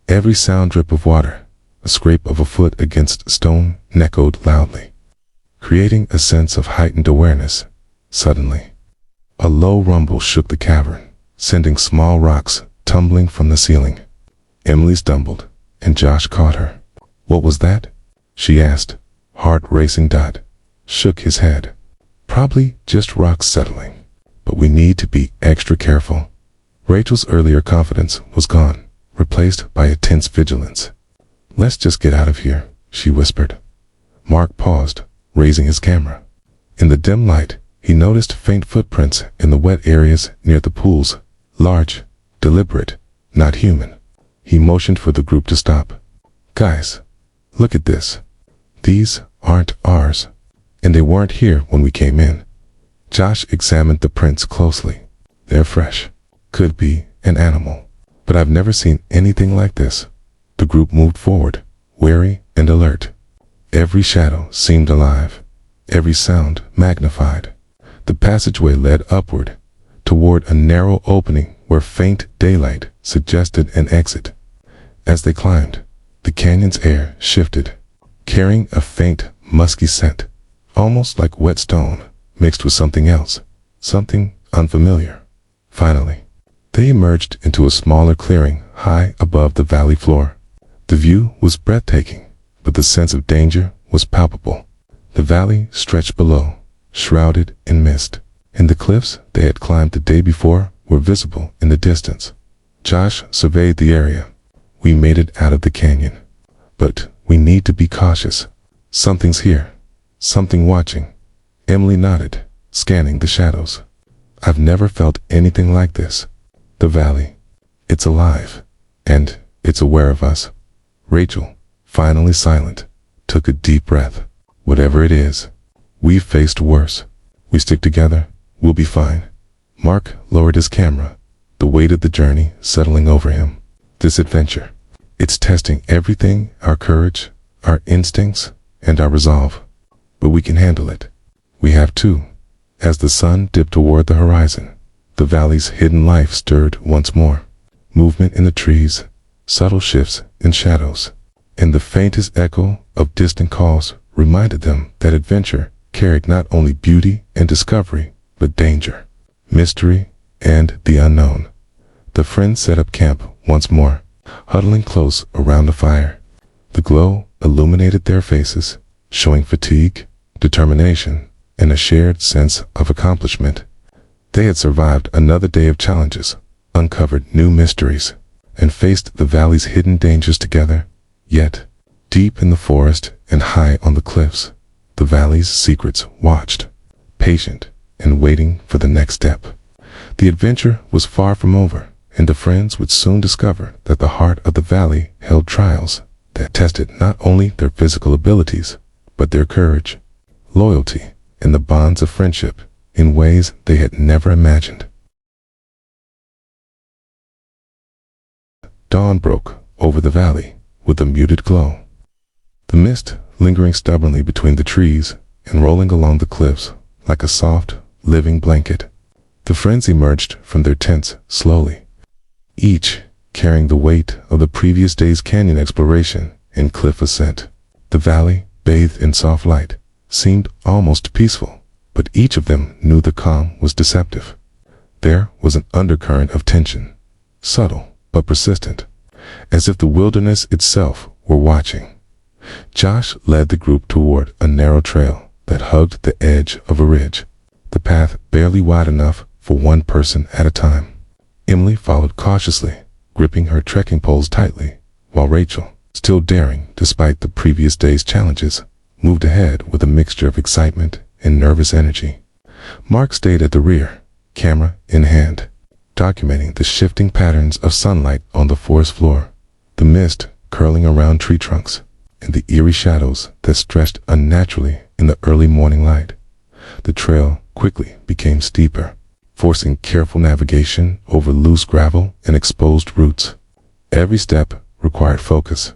A: Every sound drip of water, a scrape of a foot against stone, echoed loudly, creating a sense of heightened awareness. Suddenly, a low rumble shook the cavern, sending small rocks tumbling from the ceiling. Emily stumbled, and Josh caught her. "What was that?" she asked. Heart racing. Shook his head. "Probably just rocks settling, but we need to be extra careful." Rachel's earlier confidence was gone, replaced by a tense vigilance. "Let's just get out of here," she whispered. Mark paused, raising his camera. In the dim light, he noticed faint footprints in the wet areas near the pools, large, deliberate, not human. He motioned for the group to stop. "Guys, look at this. These aren't ours, and they weren't here when we came in." Josh examined the prints closely. "They're fresh. Could be an animal, but I've never seen anything like this." The group moved forward, wary and alert. Every shadow seemed alive, every sound magnified. The passageway led upward, toward a narrow opening where faint daylight suggested an exit. As they climbed, the canyon's air shifted, carrying a faint, musky scent, almost like wet stone mixed with something else, something unfamiliar. Finally, they emerged into a smaller clearing high above the valley floor. The view was breathtaking, but the sense of danger was palpable. The valley stretched below, shrouded in mist, and the cliffs they had climbed the day before were visible in the distance. Josh surveyed the area. "We made it out of the canyon, but we need to be cautious. Something's here, something watching." Emily nodded, scanning the shadows. "I've never felt anything like this. The valley, it's alive, and it's aware of us." Rachel, finally silent, took a deep breath. "Whatever it is, we've faced worse. We stick together, we'll be fine." Mark lowered his camera, the weight of the journey settling over him. This adventure, it's testing everything, our courage, our instincts, and our resolve. But we can handle it. We have to. As the sun dipped toward the horizon, the valley's hidden life stirred once more. Movement in the trees, subtle shifts in shadows, and the faintest echo of distant calls reminded them that adventure carried not only beauty and discovery, but danger, mystery, and the unknown. The friends set up camp once more, huddling close around the fire. The glow illuminated their faces, showing fatigue, determination, and a shared sense of accomplishment. They had survived another day of challenges, uncovered new mysteries, and faced the valley's hidden dangers together. Yet, deep in the forest and high on the cliffs, the valley's secrets watched, patient and waiting for the next step. The adventure was far from over, and the friends would soon discover that the heart of the valley held trials that tested not only their physical abilities, but their courage, loyalty, and the bonds of friendship in ways they had never imagined. Dawn broke over the valley with a muted glow. The mist lingering stubbornly between the trees and rolling along the cliffs like a soft, living blanket. The friends emerged from their tents slowly, each carrying the weight of the previous day's canyon exploration in cliff ascent. The valley, bathed in soft light, seemed almost peaceful, but each of them knew the calm was deceptive. There was an undercurrent of tension, subtle but persistent, as if the wilderness itself were watching. Josh led the group toward a narrow trail that hugged the edge of a ridge, the path barely wide enough for one person at a time. Emily followed cautiously, gripping her trekking poles tightly, while Rachel, still daring despite the previous day's challenges, moved ahead with a mixture of excitement and nervous energy. Mark stayed at the rear, camera in hand, documenting the shifting patterns of sunlight on the forest floor, the mist curling around tree trunks, and the eerie shadows that stretched unnaturally in the early morning light. The trail quickly became steeper, forcing careful navigation over loose gravel and exposed roots. Every step required focus.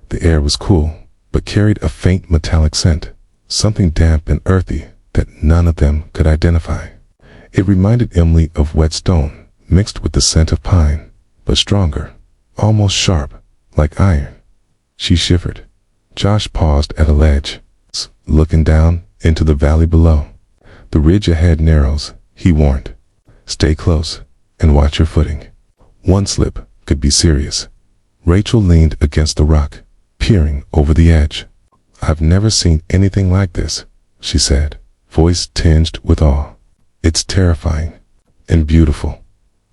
A: The air was cool, but carried a faint metallic scent, something damp and earthy that none of them could identify. It reminded Emily of wet stone, mixed with the scent of pine, but stronger, almost sharp, like iron. She shivered. Josh paused at a ledge, looking down into the valley below. The ridge ahead narrows, he warned. Stay close and watch your footing. One slip could be serious. Rachel leaned against the rock, peering over the edge. I've never seen anything like this, she said, voice tinged with awe. It's terrifying and beautiful.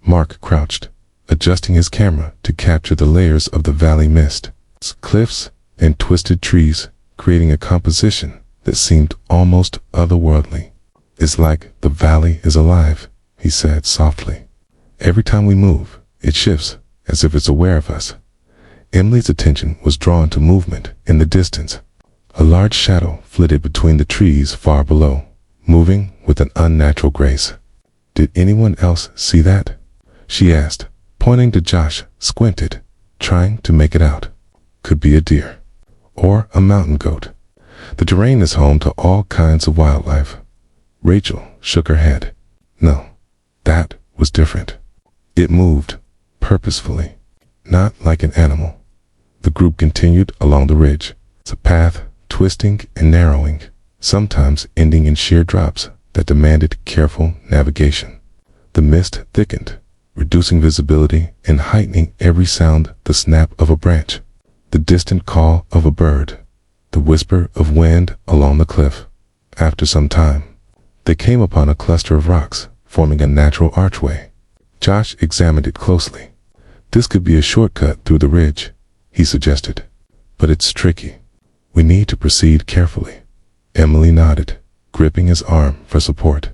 A: Mark crouched, adjusting his camera to capture the layers of the valley mist, cliffs, and twisted trees, creating a composition that seemed almost otherworldly. It's like the valley is alive, he said softly. Every time we move, it shifts, as if it's aware of us. Emily's attention was drawn to movement in the distance. A large shadow flitted between the trees far below, moving with an unnatural grace. Did anyone else see that? She asked, pointing to Josh, squinted, trying to make it out. Could be a deer. Or a mountain goat. The terrain is home to all kinds of wildlife. Rachel shook her head. No, that was different. It moved, purposefully, not like an animal. The group continued along the ridge, the path twisting and narrowing, sometimes ending in sheer drops that demanded careful navigation. The mist thickened, reducing visibility and heightening every sound: the snap of a branch, the distant call of a bird, the whisper of wind along the cliff. After some time, they came upon a cluster of rocks, forming a natural archway. Josh examined it closely. This could be a shortcut through the ridge, he suggested. But it's tricky. We need to proceed carefully. Emily nodded, gripping his arm for support.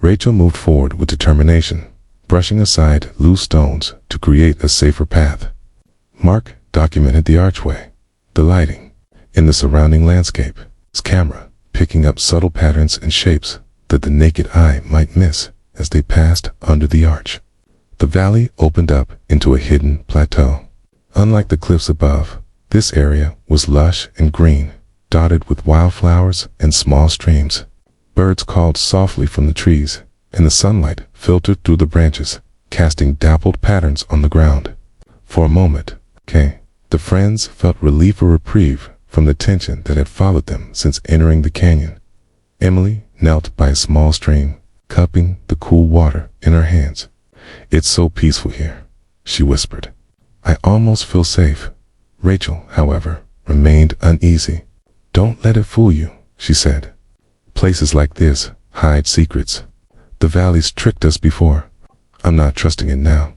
A: Rachel moved forward with determination, brushing aside loose stones to create a safer path. Mark documented the archway, the lighting, and the surrounding landscape, his camera picking up subtle patterns and shapes that the naked eye might miss as they passed under the arch. The valley opened up into a hidden plateau. Unlike the cliffs above, this area was lush and green, dotted with wildflowers and small streams. Birds called softly from the trees, and the sunlight filtered through the branches, casting dappled patterns on the ground. For a moment, the friends felt relief or reprieve from the tension that had followed them since entering the canyon. Emily knelt by a small stream, cupping the cool water in her hands. It's so peaceful here, she whispered. I almost feel safe. Rachel, however, remained uneasy. Don't let it fool you, she said. Places like this hide secrets. The valley's tricked us before. I'm not trusting it now,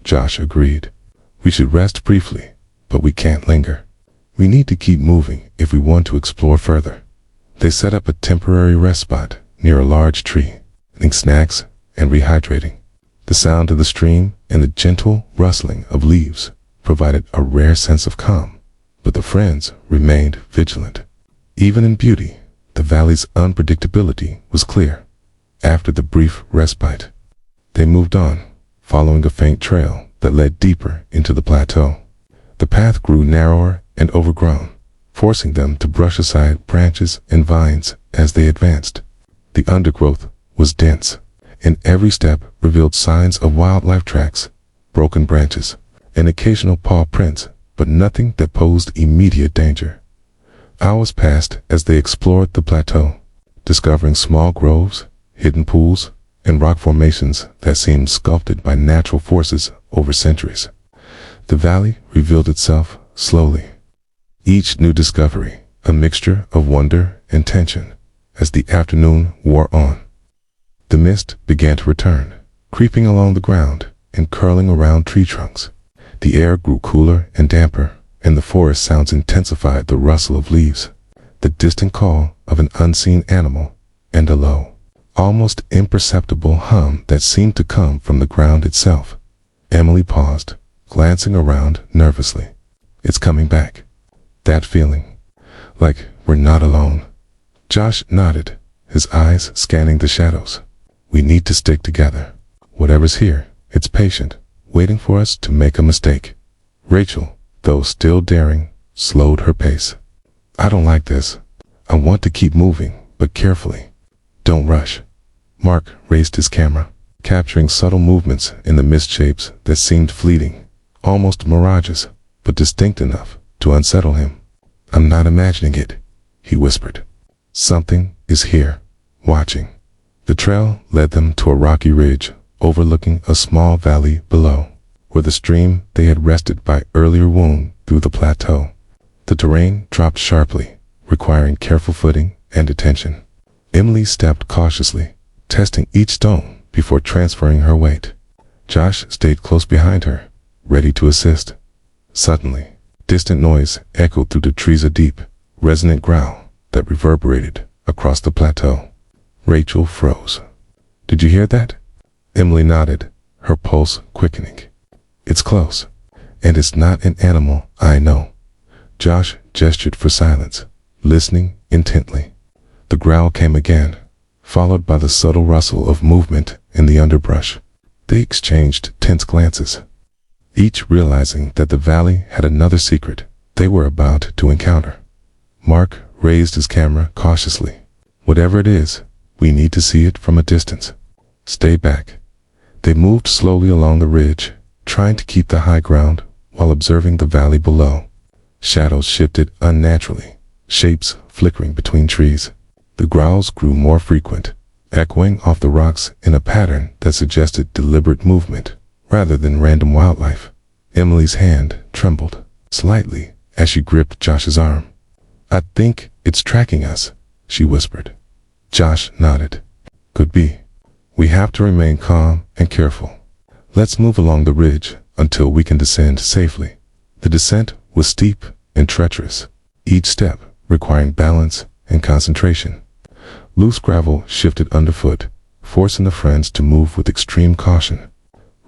A: Josh agreed. We should rest briefly, but we can't linger. We need to keep moving if we want to explore further. They set up a temporary rest spot near a large tree, eating snacks and rehydrating. The sound of the stream and the gentle rustling of leaves provided a rare sense of calm, but the friends remained vigilant. Even in beauty, the valley's unpredictability was clear. After the brief respite, they moved on, following a faint trail that led deeper into the plateau. The path grew narrower and overgrown, forcing them to brush aside branches and vines as they advanced. The undergrowth was dense, and every step revealed signs of wildlife tracks, broken branches, and occasional paw prints but nothing that posed immediate danger. Hours passed as they explored the plateau, discovering small groves, hidden pools, and rock formations that seemed sculpted by natural forces over centuries. The valley revealed itself slowly, each new discovery a mixture of wonder and tension. As the afternoon wore on, the mist began to return, creeping along the ground and curling around tree trunks. The air grew cooler and damper, and the forest sounds intensified the rustle of leaves, the distant call of an unseen animal, and a low, almost imperceptible hum that seemed to come from the ground itself. Emily paused, glancing around nervously. It's coming back. That feeling, like we're not alone. Josh nodded, his eyes scanning the shadows. We need to stick together. Whatever's here, it's patient, waiting for us to make a mistake. Rachel, though still daring, slowed her pace. I don't like this. I want to keep moving, but carefully. Don't rush. Mark raised his camera, capturing subtle movements in the mist shapes that seemed fleeting, almost mirages, but distinct enough to unsettle him. I'm not imagining it, he whispered. Something is here, watching. The trail led them to a rocky ridge overlooking a small valley below, where the stream they had rested by earlier wound through the plateau. The terrain dropped sharply, requiring careful footing and attention. Emily stepped cautiously, testing each stone before transferring her weight. Josh stayed close behind her, ready to assist. Suddenly, distant noise echoed through the trees, a deep, resonant growl that reverberated across the plateau. Rachel froze. Did you hear that? Emily nodded, her pulse quickening. It's close, and it's not an animal I know. Josh gestured for silence, listening intently. The growl came again, followed by the subtle rustle of movement in the underbrush. They exchanged tense glances, each realizing that the valley had another secret they were about to encounter. Mark raised his camera cautiously. Whatever it is, we need to see it from a distance. Stay back. They moved slowly along the ridge, trying to keep the high ground while observing the valley below. Shadows shifted unnaturally, shapes flickering between trees. The growls grew more frequent, echoing off the rocks in a pattern that suggested deliberate movement rather than random wildlife. Emily's hand trembled slightly as she gripped Josh's arm. I think it's tracking us, she whispered. Josh nodded. Could be. We have to remain calm and careful. Let's move along the ridge until we can descend safely. The descent was steep and treacherous, each step requiring balance and concentration. Loose gravel shifted underfoot, forcing the friends to move with extreme caution.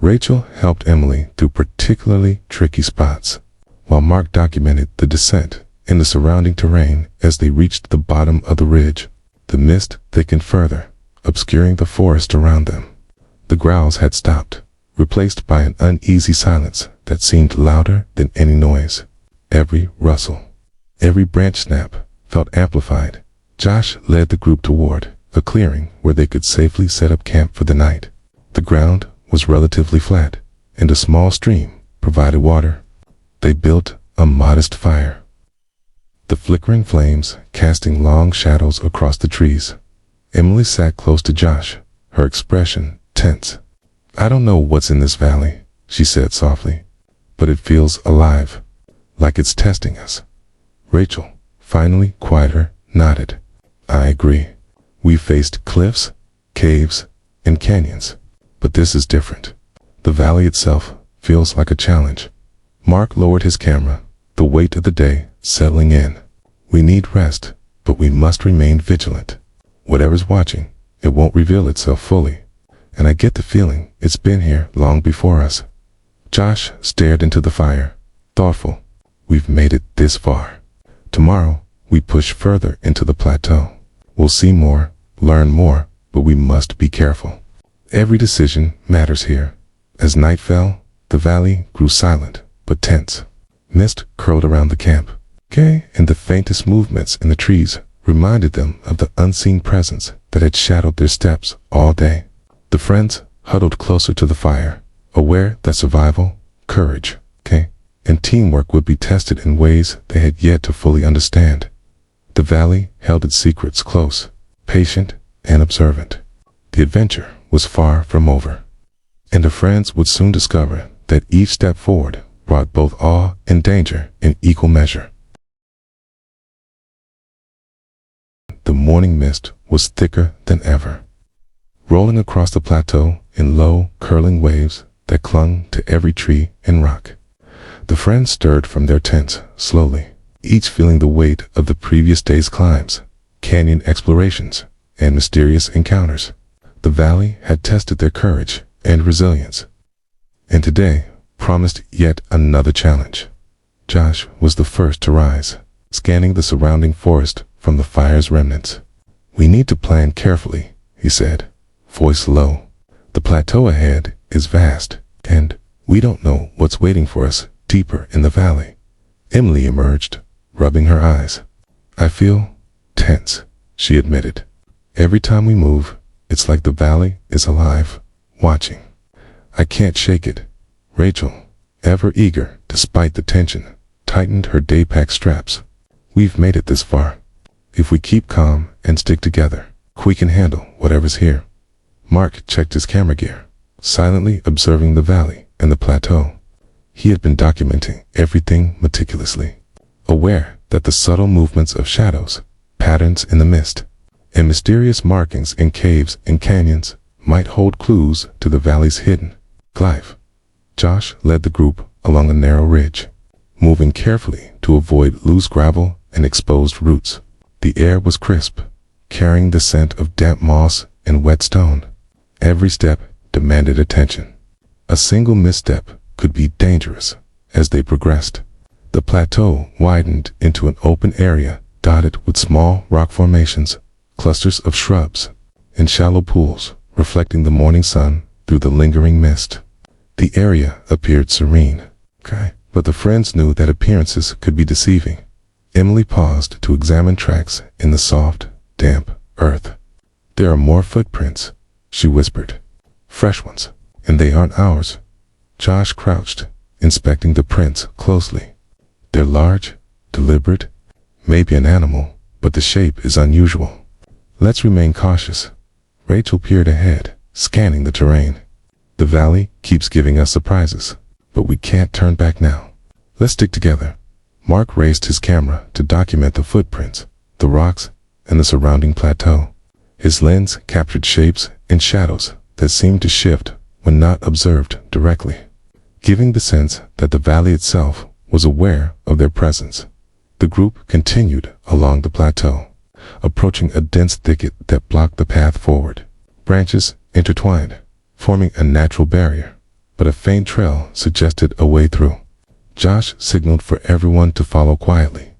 A: Rachel helped Emily through particularly tricky spots, while Mark documented the descent in the surrounding terrain. As they reached the bottom of the ridge, the mist thickened further, obscuring the forest around them. The growls had stopped, replaced by an uneasy silence that seemed louder than any noise. Every rustle, every branch snap felt amplified. Josh led the group toward a clearing where they could safely set up camp for the night. The ground was relatively flat, and a small stream provided water. They built a modest fire, the flickering flames casting long shadows across the trees. Emily sat close to Josh, her expression tense. I don't know what's in this valley, she said softly, but it feels alive, like it's testing us. Rachel, finally quieter, nodded. I agree. We faced cliffs, caves, and canyons, but this is different. The valley itself feels like a challenge. Mark lowered his camera, the weight of the day settling in. We need rest, but we must remain vigilant. Whatever's watching, it won't reveal itself fully, and I get the feeling it's been here long before us. Josh stared into the fire, thoughtful. We've made it this far. Tomorrow, we push further into the plateau. We'll see more, learn more, but we must be careful. Every decision matters here. As night fell, the valley grew silent, but tense. Mist curled around the camp, and the faintest movements in the trees reminded them of the unseen presence that had shadowed their steps all day. The friends huddled closer to the fire, aware that survival, courage, and teamwork would be tested in ways they had yet to fully understand. The valley held its secrets close, patient, and observant. The adventure was far from over, and the friends would soon discover that each step forward brought both awe and danger in equal measure. The morning mist was thicker than ever, rolling across the plateau in low, curling waves that clung to every tree and rock. The friends stirred from their tents slowly, each feeling the weight of the previous day's climbs, canyon explorations, and mysterious encounters. The valley had tested their courage and resilience, and today promised yet another challenge. Josh was the first to rise, scanning the surrounding forest from the fire's remnants. "We need to plan carefully," he said, voice low. "The plateau ahead is vast, and we don't know what's waiting for us deeper in the valley." Emily emerged, rubbing her eyes. "I feel tense," she admitted. "Every time we move, it's like the valley is alive, watching. I can't shake it." Rachel, ever eager despite the tension, tightened her day pack straps. "We've made it this far. If we keep calm and stick together, we can handle whatever's here." Mark checked his camera gear, silently observing the valley and the plateau. He had been documenting everything meticulously, aware that the subtle movements of shadows, patterns in the mist, and mysterious markings in caves and canyons might hold clues to the valley's hidden life. Josh led the group along a narrow ridge, moving carefully to avoid loose gravel and exposed roots. The air was crisp, carrying the scent of damp moss and wet stone. Every step demanded attention. A single misstep could be dangerous. As they progressed, the plateau widened into an open area dotted with small rock formations, clusters of shrubs, and shallow pools reflecting the morning sun through the lingering mist. The area appeared serene, but the friends knew that appearances could be deceiving. Emily paused to examine tracks in the soft, damp earth. "There are more footprints," she whispered. "Fresh ones, and they aren't ours." Josh crouched, inspecting the prints closely. "They're large, deliberate, maybe an animal, but the shape is unusual. Let's remain cautious." Rachel peered ahead, scanning the terrain. "The valley keeps giving us surprises, but we can't turn back now. Let's stick together." Mark raised his camera to document the footprints, the rocks, and the surrounding plateau. His lens captured shapes and shadows that seemed to shift when not observed directly, giving the sense that the valley itself was aware of their presence. The group continued along the plateau, approaching a dense thicket that blocked the path forward. Branches intertwined, forming a natural barrier, but a faint trail suggested a way through. Josh signaled for everyone to follow quietly.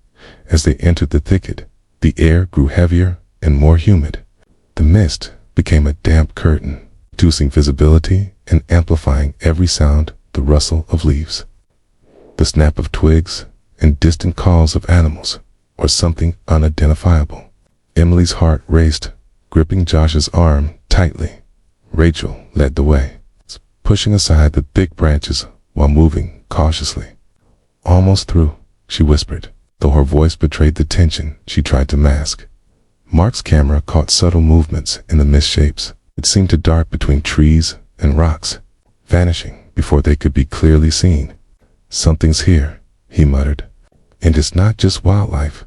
A: As they entered the thicket, the air grew heavier and more humid. The mist became a damp curtain, reducing visibility and amplifying every sound: the rustle of leaves, the snap of twigs, and distant calls of animals, or something unidentifiable. Emily's heart raced, gripping Josh's arm tightly. Rachel led the way, pushing aside the thick branches while moving cautiously. "Almost through," she whispered, though her voice betrayed the tension she tried to mask. Mark's camera caught subtle movements in the mist shapes. It seemed to dart between trees and rocks, vanishing before they could be clearly seen. "Something's here," he muttered. "And it's not just wildlife."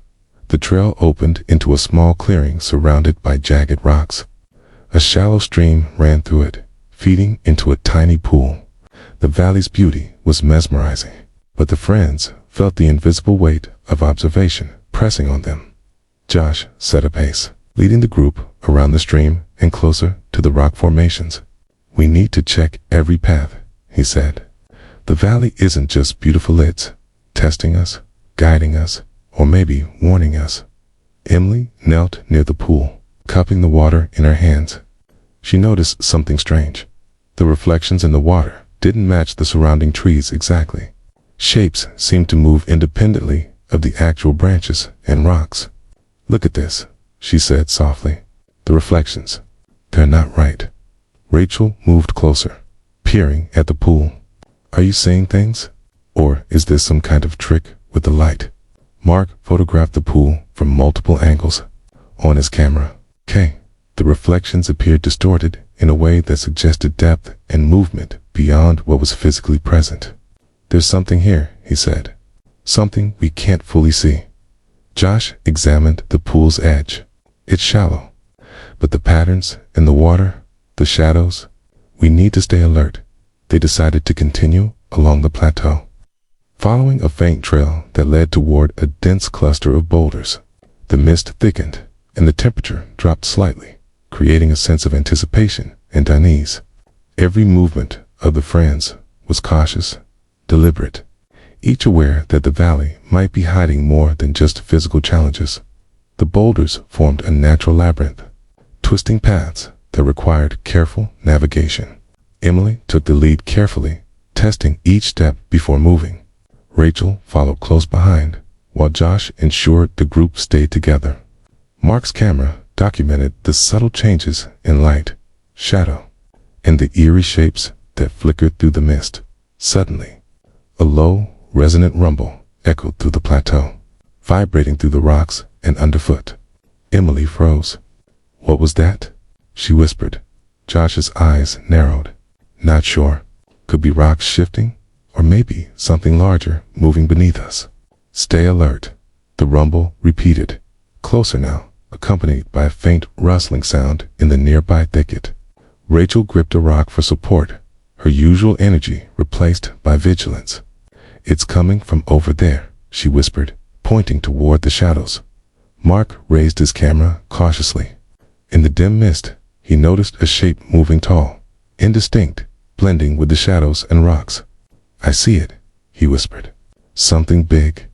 A: The trail opened into a small clearing surrounded by jagged rocks. A shallow stream ran through it, feeding into a tiny pool. The valley's beauty was mesmerizing, but the friends felt the invisible weight of observation pressing on them. Josh set a pace, leading the group around the stream and closer to the rock formations. "We need to check every path," he said. "The valley isn't just beautiful, it's testing us, guiding us, or maybe warning us." Emily knelt near the pool, cupping the water in her hands. She noticed something strange. The reflections in the water didn't match the surrounding trees exactly. Shapes seemed to move independently of the actual branches and rocks. "Look at this," she said softly. "The reflections. They're not right." Rachel moved closer, peering at the pool. "Are you seeing things?" Or is this some kind of trick with the light? Mark photographed the pool from multiple angles on his camera. The reflections appeared distorted in a way that suggested depth and movement beyond what was physically present. There's something here, he said. Something we can't fully see. Josh examined the pool's edge. It's shallow, but the patterns in the water, the shadows, we need to stay alert. They decided to continue along the plateau, following a faint trail that led toward a dense cluster of boulders. The mist thickened, and the temperature dropped slightly, creating a sense of anticipation and unease. Every movement of the friends was cautious, deliberate, each aware that the valley might be hiding more than just physical challenges. The boulders formed a natural labyrinth, twisting paths that required careful navigation. Emily took the lead carefully, testing each step before moving. Rachel followed close behind, while Josh ensured the group stayed together. Mark's camera documented the subtle changes in light, shadow, and the eerie shapes that flickered through the mist. Suddenly, a low, resonant rumble echoed through the plateau, vibrating through the rocks and underfoot. Emily froze. "What was that?" she whispered. Josh's eyes narrowed. "Not sure. Could be rocks shifting, or maybe something larger moving beneath us." "Stay alert." The rumble repeated, closer now, accompanied by a faint rustling sound in the nearby thicket. Rachel gripped a rock for support, her usual energy replaced by vigilance. "It's coming from over there," she whispered, pointing toward the shadows. Mark raised his camera cautiously. In the dim mist, he noticed a shape moving tall, indistinct, blending with the shadows and rocks. "I see it," he whispered. "Something big,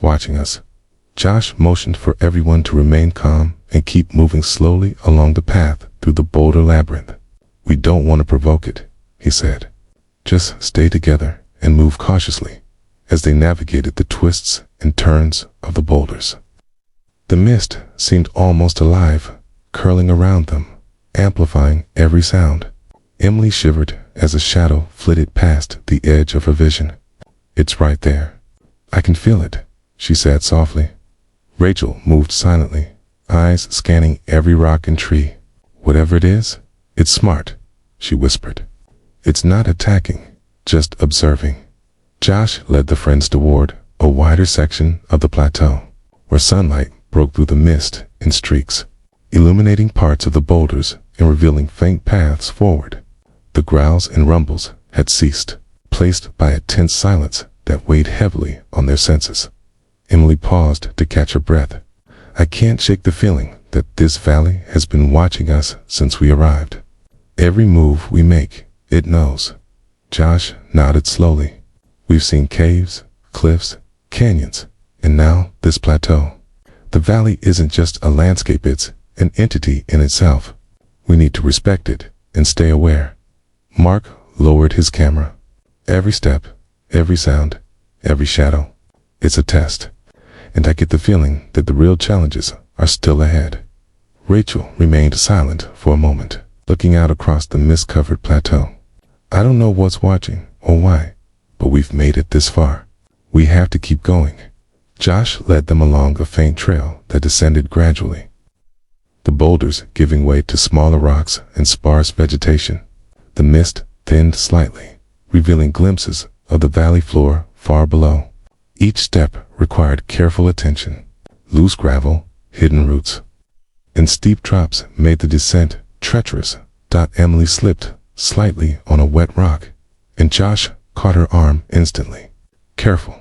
A: watching us." Josh motioned for everyone to remain calm and keep moving slowly along the path through the boulder labyrinth. "We don't want to provoke it," he said. "Just stay together and move cautiously," as they navigated the twists and turns of the boulders. The mist seemed almost alive, curling around them, amplifying every sound. Emily shivered as a shadow flitted past the edge of her vision. "It's right there. I can feel it," she said softly. Rachel moved silently, eyes scanning every rock and tree. "Whatever it is, it's smart," she whispered. "It's not attacking, just observing." Josh led the friends toward a wider section of the plateau, where sunlight broke through the mist in streaks, illuminating parts of the boulders and revealing faint paths forward. The growls and rumbles had ceased, placed by a tense silence that weighed heavily on their senses. Emily paused to catch her breath. "I can't shake the feeling that this valley has been watching us since we arrived. Every move we make, it knows." Josh nodded slowly. "We've seen caves, cliffs, canyons, and now this plateau. The valley isn't just a landscape, it's an entity in itself. We need to respect it and stay aware." Mark lowered his camera. "Every step, every sound, every shadow. It's a test. And I get the feeling that the real challenges are still ahead." Rachel remained silent for a moment, looking out across the mist-covered plateau. "I don't know what's watching or why, but we've made it this far. We have to keep going." Josh led them along a faint trail that descended gradually, the boulders giving way to smaller rocks and sparse vegetation. The mist thinned slightly, revealing glimpses of the valley floor far below. Each step required careful attention. Loose gravel, hidden roots, and steep drops made the descent treacherous. Emily slipped slightly on a wet rock, and Josh caught her arm instantly. "Careful.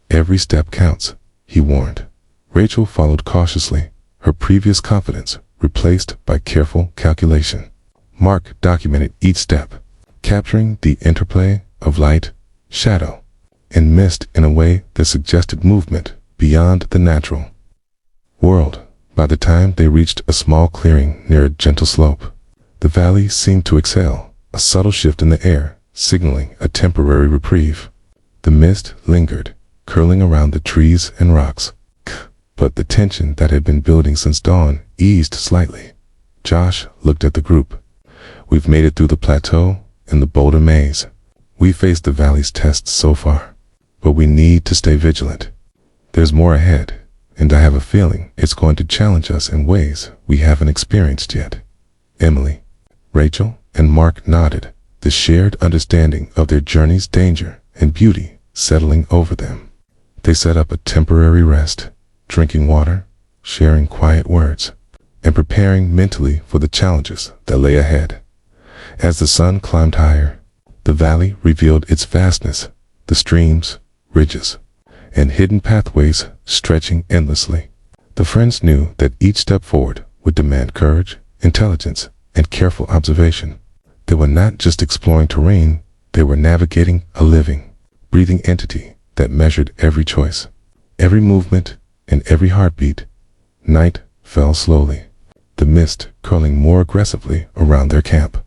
A: Every step counts," he warned. Rachel followed cautiously, her previous confidence replaced by careful calculation. Mark documented each step, capturing the interplay of light, shadow, and mist in a way that suggested movement beyond the natural world. By the time they reached a small clearing near a gentle slope, the valley seemed to exhale, a subtle shift in the air, signaling a temporary reprieve. The mist lingered, curling around the trees and rocks, but the tension that had been building since dawn eased slightly. Josh looked at the group. "We've made it through the plateau and the boulder maze. We faced the valley's tests so far. but we need to stay vigilant. There's more ahead, and I have a feeling it's going to challenge us in ways we haven't experienced yet. Emily, Rachel, and Mark nodded, the shared understanding of their journey's danger and beauty settling over them. They set up a temporary rest, drinking water, sharing quiet words, and preparing mentally for the challenges that lay ahead. As the sun climbed higher, the valley revealed its vastness, the streams, ridges, and hidden pathways stretching endlessly. The friends knew that each step forward would demand courage, intelligence, and careful observation. They were not just exploring terrain, they were navigating a living, breathing entity that measured every choice, every movement, and every heartbeat. Night fell slowly, the mist curling more aggressively around their camp.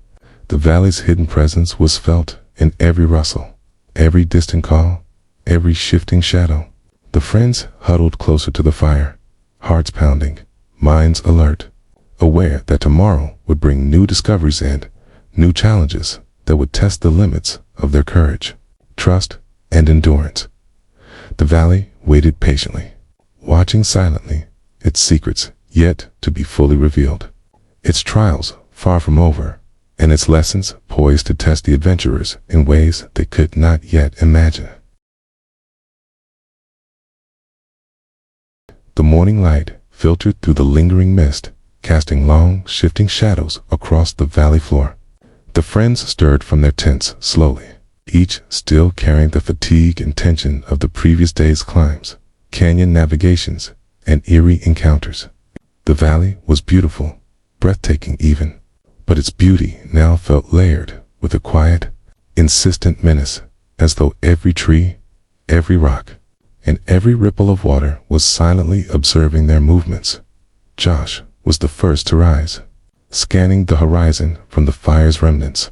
A: The valley's hidden presence was felt in every rustle, every distant call, every shifting shadow. The friends huddled closer to the fire, hearts pounding, minds alert, aware that tomorrow would bring new discoveries and new challenges that would test the limits of their courage, trust, and endurance. The valley waited patiently, watching silently, its secrets yet to be fully revealed, its trials far from over, and its lessons poised to test the adventurers in ways they could not yet imagine. The morning light filtered through the lingering mist, casting long, shifting shadows across the valley floor. The friends stirred from their tents slowly, each still carrying the fatigue and tension of the previous day's climbs, canyon navigations, and eerie encounters. The valley was beautiful, breathtaking even, but its beauty now felt layered with a quiet, insistent menace, as though every tree, every rock, and every ripple of water was silently observing their movements. Josh was the first to rise, scanning the horizon from the fire's remnants.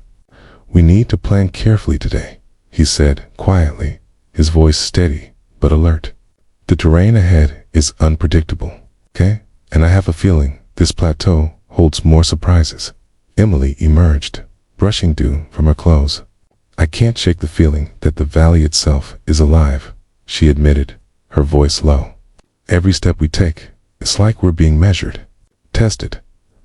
A: "We need to plan carefully today," he said quietly, his voice steady but alert. "The terrain ahead is unpredictable, okay? And I have a feeling this plateau holds more surprises." Emily emerged, brushing dew from her clothes. "I can't shake the feeling that the valley itself is alive," she admitted, her voice low. "Every step we take, it's like we're being measured, tested."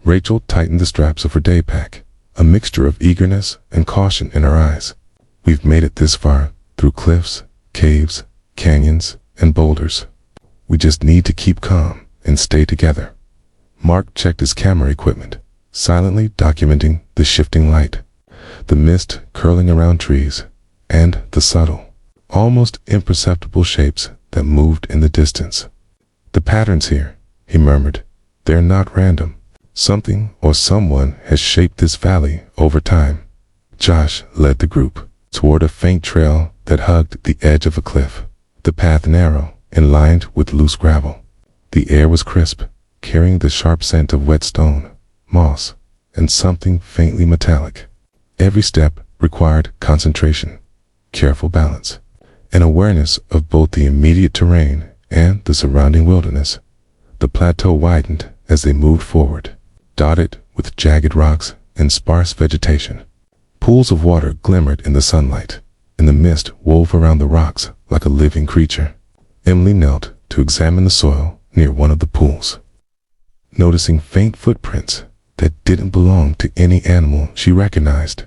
A: Rachel tightened the straps of her day pack, a mixture of eagerness and caution in her eyes. "We've made it this far, through cliffs, caves, canyons, and boulders. We just need to keep calm and stay together." Mark checked his camera equipment, silently documenting the shifting light, the mist curling around trees, and the subtle, almost imperceptible shapes that moved in the distance. "The patterns here," he murmured, "they're not random. Something or someone has shaped this valley over time." Josh led the group toward a faint trail that hugged the edge of a cliff, the path narrow and lined with loose gravel. The air was crisp, carrying the sharp scent of wet stone, moss, and something faintly metallic. Every step required concentration, careful balance, and awareness of both the immediate terrain and the surrounding wilderness. The plateau widened as they moved forward, dotted with jagged rocks and sparse vegetation. Pools of water glimmered in the sunlight, and the mist wove around the rocks like a living creature. Emily knelt to examine the soil near one of the pools, noticing faint footprints that didn't belong to any animal she recognized.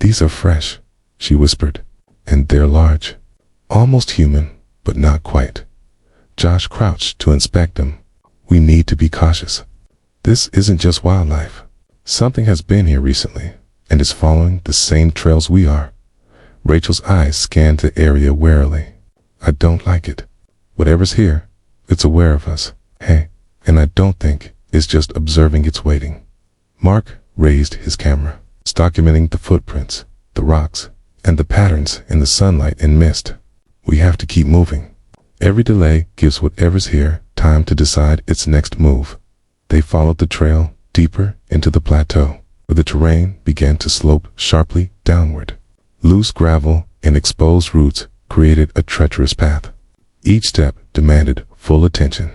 A: "These are fresh," she whispered, "and they're large, almost human, but not quite." Josh crouched to inspect them. "We need to be cautious. This isn't just wildlife. Something has been here recently and is following the same trails we are." Rachel's eyes scanned the area warily. "I don't like it. Whatever's here, it's aware of us. Hey, and I don't think it's just observing its waiting." Mark raised his camera, documenting the footprints, the rocks, and the patterns in the sunlight and mist. "We have to keep moving. Every delay gives whatever's here time to decide its next move." They followed the trail deeper into the plateau, where the terrain began to slope sharply downward. Loose gravel and exposed roots created a treacherous path. Each step demanded full attention.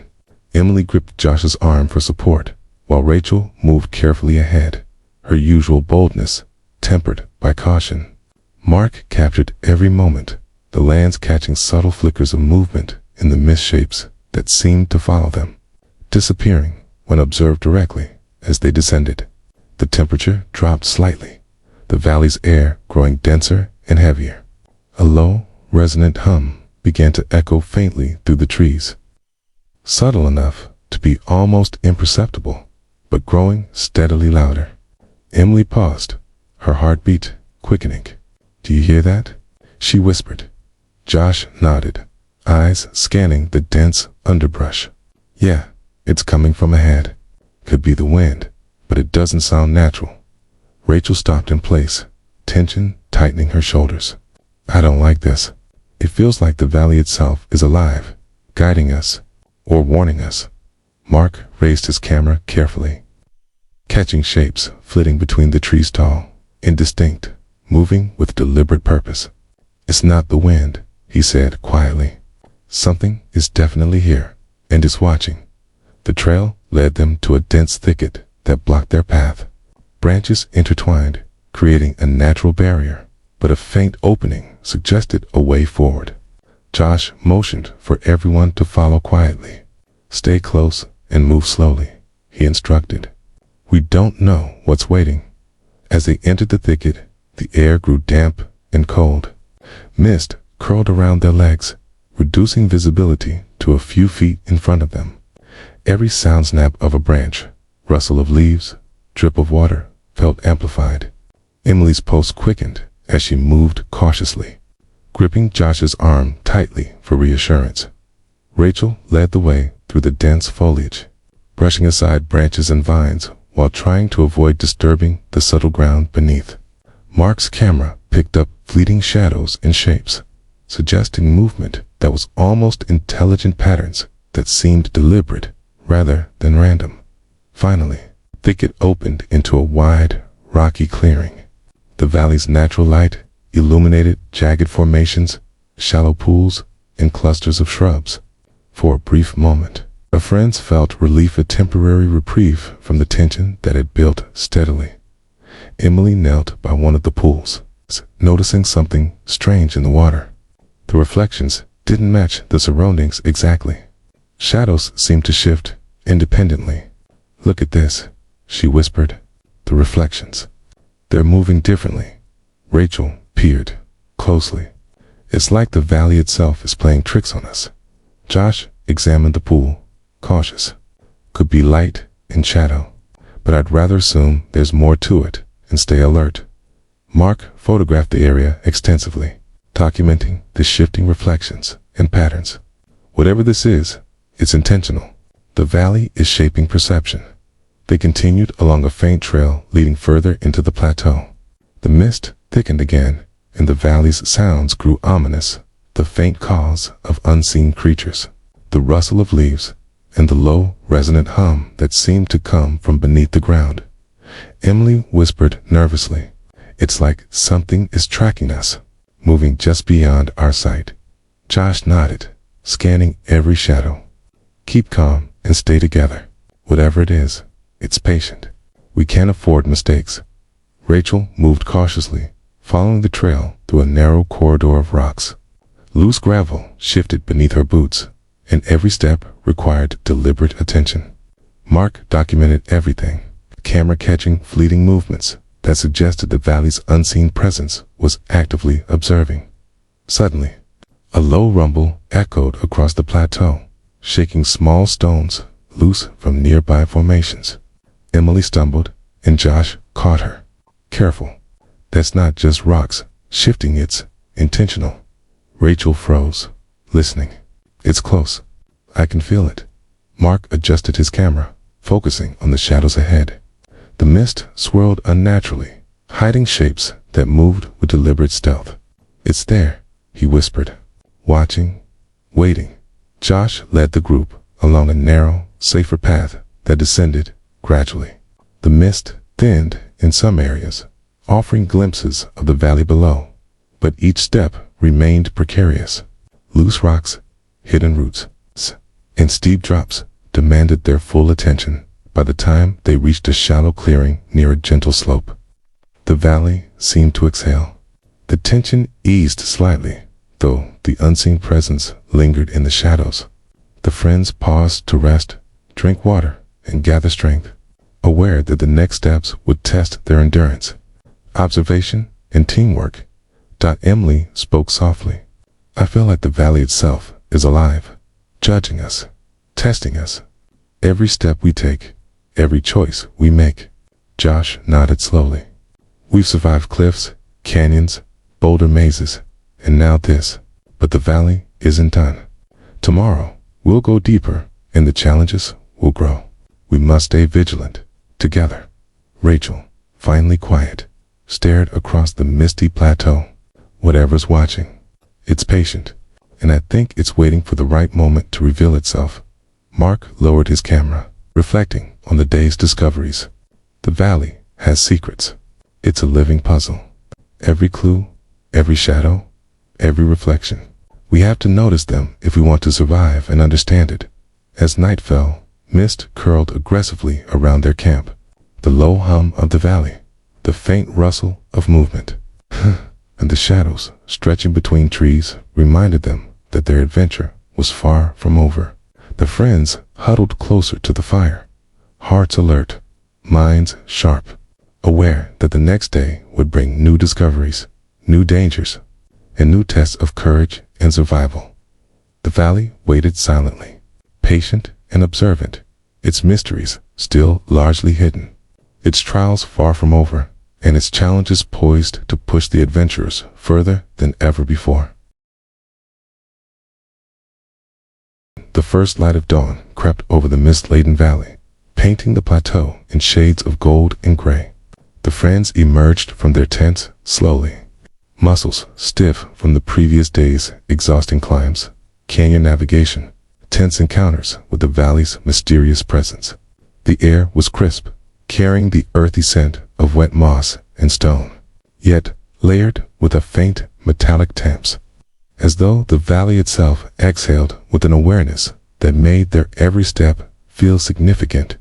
A: Emily gripped Josh's arm for support, while Rachel moved carefully ahead, her usual boldness tempered by caution. Mark captured every moment, the lands catching subtle flickers of movement in the mist shapes that seemed to follow them, disappearing when observed directly as they descended. The temperature dropped slightly, the valley's air growing denser and heavier. A low, resonant hum began to echo faintly through the trees, subtle enough to be almost imperceptible, but growing steadily louder. Emily paused, her heartbeat quickening. "Do you hear that?" she whispered. Josh nodded, eyes scanning the dense underbrush. "Yeah, it's coming from ahead. Could be the wind, but it doesn't sound natural." Rachel stopped in place, tension tightening her shoulders. "I don't like this. It feels like the valley itself is alive, guiding us, or warning us." Mark raised his camera carefully, catching shapes flitting between the trees, tall, indistinct, moving with deliberate purpose. "It's not the wind," he said quietly. "Something is definitely here, and is watching." The trail led them to a dense thicket that blocked their path. Branches intertwined, creating a natural barrier, but a faint opening suggested a way forward. Josh motioned for everyone to follow quietly. "Stay close and move slowly," he instructed. "We don't know what's waiting." As they entered the thicket, the air grew damp and cold. Mist curled around their legs, reducing visibility to a few feet in front of them. Every sound snap of a branch, rustle of leaves, drip of water felt amplified. Emily's pulse quickened as she moved cautiously, gripping Josh's arm tightly for reassurance. Rachel led the way through the dense foliage, brushing aside branches and vines while trying to avoid disturbing the subtle ground beneath. Mark's camera picked up fleeting shadows and shapes, suggesting movement that was almost intelligent, patterns that seemed deliberate rather than random. Finally, the thicket opened into a wide, rocky clearing. The valley's natural light illuminated jagged formations, shallow pools, and clusters of shrubs. For a brief moment, the friends felt relief, a temporary reprieve from the tension that had built steadily. Emily knelt by one of the pools, noticing something strange in the water. The reflections didn't match the surroundings exactly. Shadows seemed to shift independently. "Look at this," she whispered. "The reflections. They're moving differently." Rachel peered closely. "It's like the valley itself is playing tricks on us." Josh examined the pool, cautious. "Could be light and shadow, but I'd rather assume there's more to it and stay alert." Mark photographed the area extensively, documenting the shifting reflections and patterns. "Whatever this is, it's intentional. The valley is shaping perception." They continued along a faint trail leading further into the plateau. The mist thickened again, and the valley's sounds grew ominous, the faint calls of unseen creatures, the rustle of leaves, and the low, resonant hum that seemed to come from beneath the ground. Emily whispered nervously, "It's like something is tracking us, moving just beyond our sight." Josh nodded, scanning every shadow. "Keep calm and stay together. Whatever it is, it's patient. We can't afford mistakes." Rachel moved cautiously, following the trail through a narrow corridor of rocks. Loose gravel shifted beneath her boots, and every step required deliberate attention. Mark documented everything, camera catching fleeting movements that suggested the valley's unseen presence was actively observing. Suddenly, a low rumble echoed across the plateau, shaking small stones loose from nearby formations. Emily stumbled, and Josh caught her. "Careful. That's not just rocks shifting, it's intentional." Rachel froze, listening. "It's close. I can feel it." Mark adjusted his camera, focusing on the shadows ahead. The mist swirled unnaturally, hiding shapes that moved with deliberate stealth. "It's there," he whispered. Watching, waiting, Josh led the group along a narrow, safer path that descended gradually. The mist thinned in some areas, offering glimpses of the valley below, but each step remained precarious. Loose rocks, hidden roots, and steep drops demanded their full attention. By the time they reached a shallow clearing near a gentle slope, the valley seemed to exhale. The tension eased slightly, though the unseen presence lingered in the shadows. The friends paused to rest, drink water, and gather strength, aware that the next steps would test their endurance. Observation and teamwork. Emily spoke softly. I feel like the valley itself is alive, judging us, testing us. Every step we take, every choice we make. Josh nodded slowly. We've survived cliffs, canyons, boulder mazes, and now this. But the valley isn't done. Tomorrow, we'll go deeper, and the challenges will grow. We must stay vigilant, together. Rachel, finally quiet, stared across the misty plateau. Whatever's watching, it's patient, and I think it's waiting for the right moment to reveal itself. Mark lowered his camera, reflecting on the day's discoveries. The valley has secrets. It's a living puzzle. Every clue, every shadow, every reflection. We have to notice them if we want to survive and understand it. As night fell, mist curled aggressively around their camp. The low hum of the valley, the faint rustle of movement, and the shadows stretching between trees reminded them that their adventure was far from over. The friends huddled closer to the fire, hearts alert, minds sharp, aware that the next day would bring new discoveries, new dangers, and new tests of courage and survival. The valley waited silently, patient and observant, its mysteries still largely hidden, its trials far from over, and its challenges poised to push the adventurers further than ever before. The first light of dawn crept over the mist-laden valley, painting the plateau in shades of gold and gray. The friends emerged from their tents slowly, muscles stiff from the previous day's exhausting climbs, canyon navigation, tense encounters with the valley's mysterious presence. The air was crisp, carrying the earthy scent of wet moss and stone, yet layered with a faint metallic taste, as though the valley itself exhaled with an awareness that made their every step feel significant.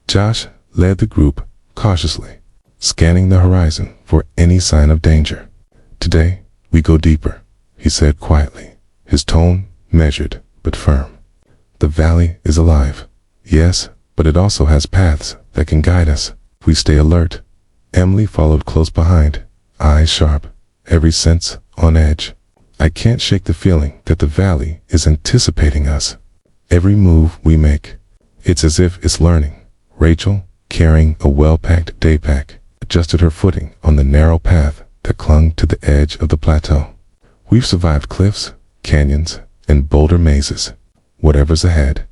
A: Josh led the group cautiously, scanning the horizon for any sign of danger. Today, we go deeper, he said quietly, his tone measured but firm. The valley is alive, yes, but it also has paths that can guide us if we stay alert. Emily followed close behind, eyes sharp, every sense on edge. I can't shake the feeling that the valley is anticipating us. Every move we make, it's as if it's learning. Rachel, carrying a well-packed day pack, adjusted her footing on the narrow path that clung to the edge of the plateau. We've survived cliffs, canyons, and boulder mazes. Whatever's ahead,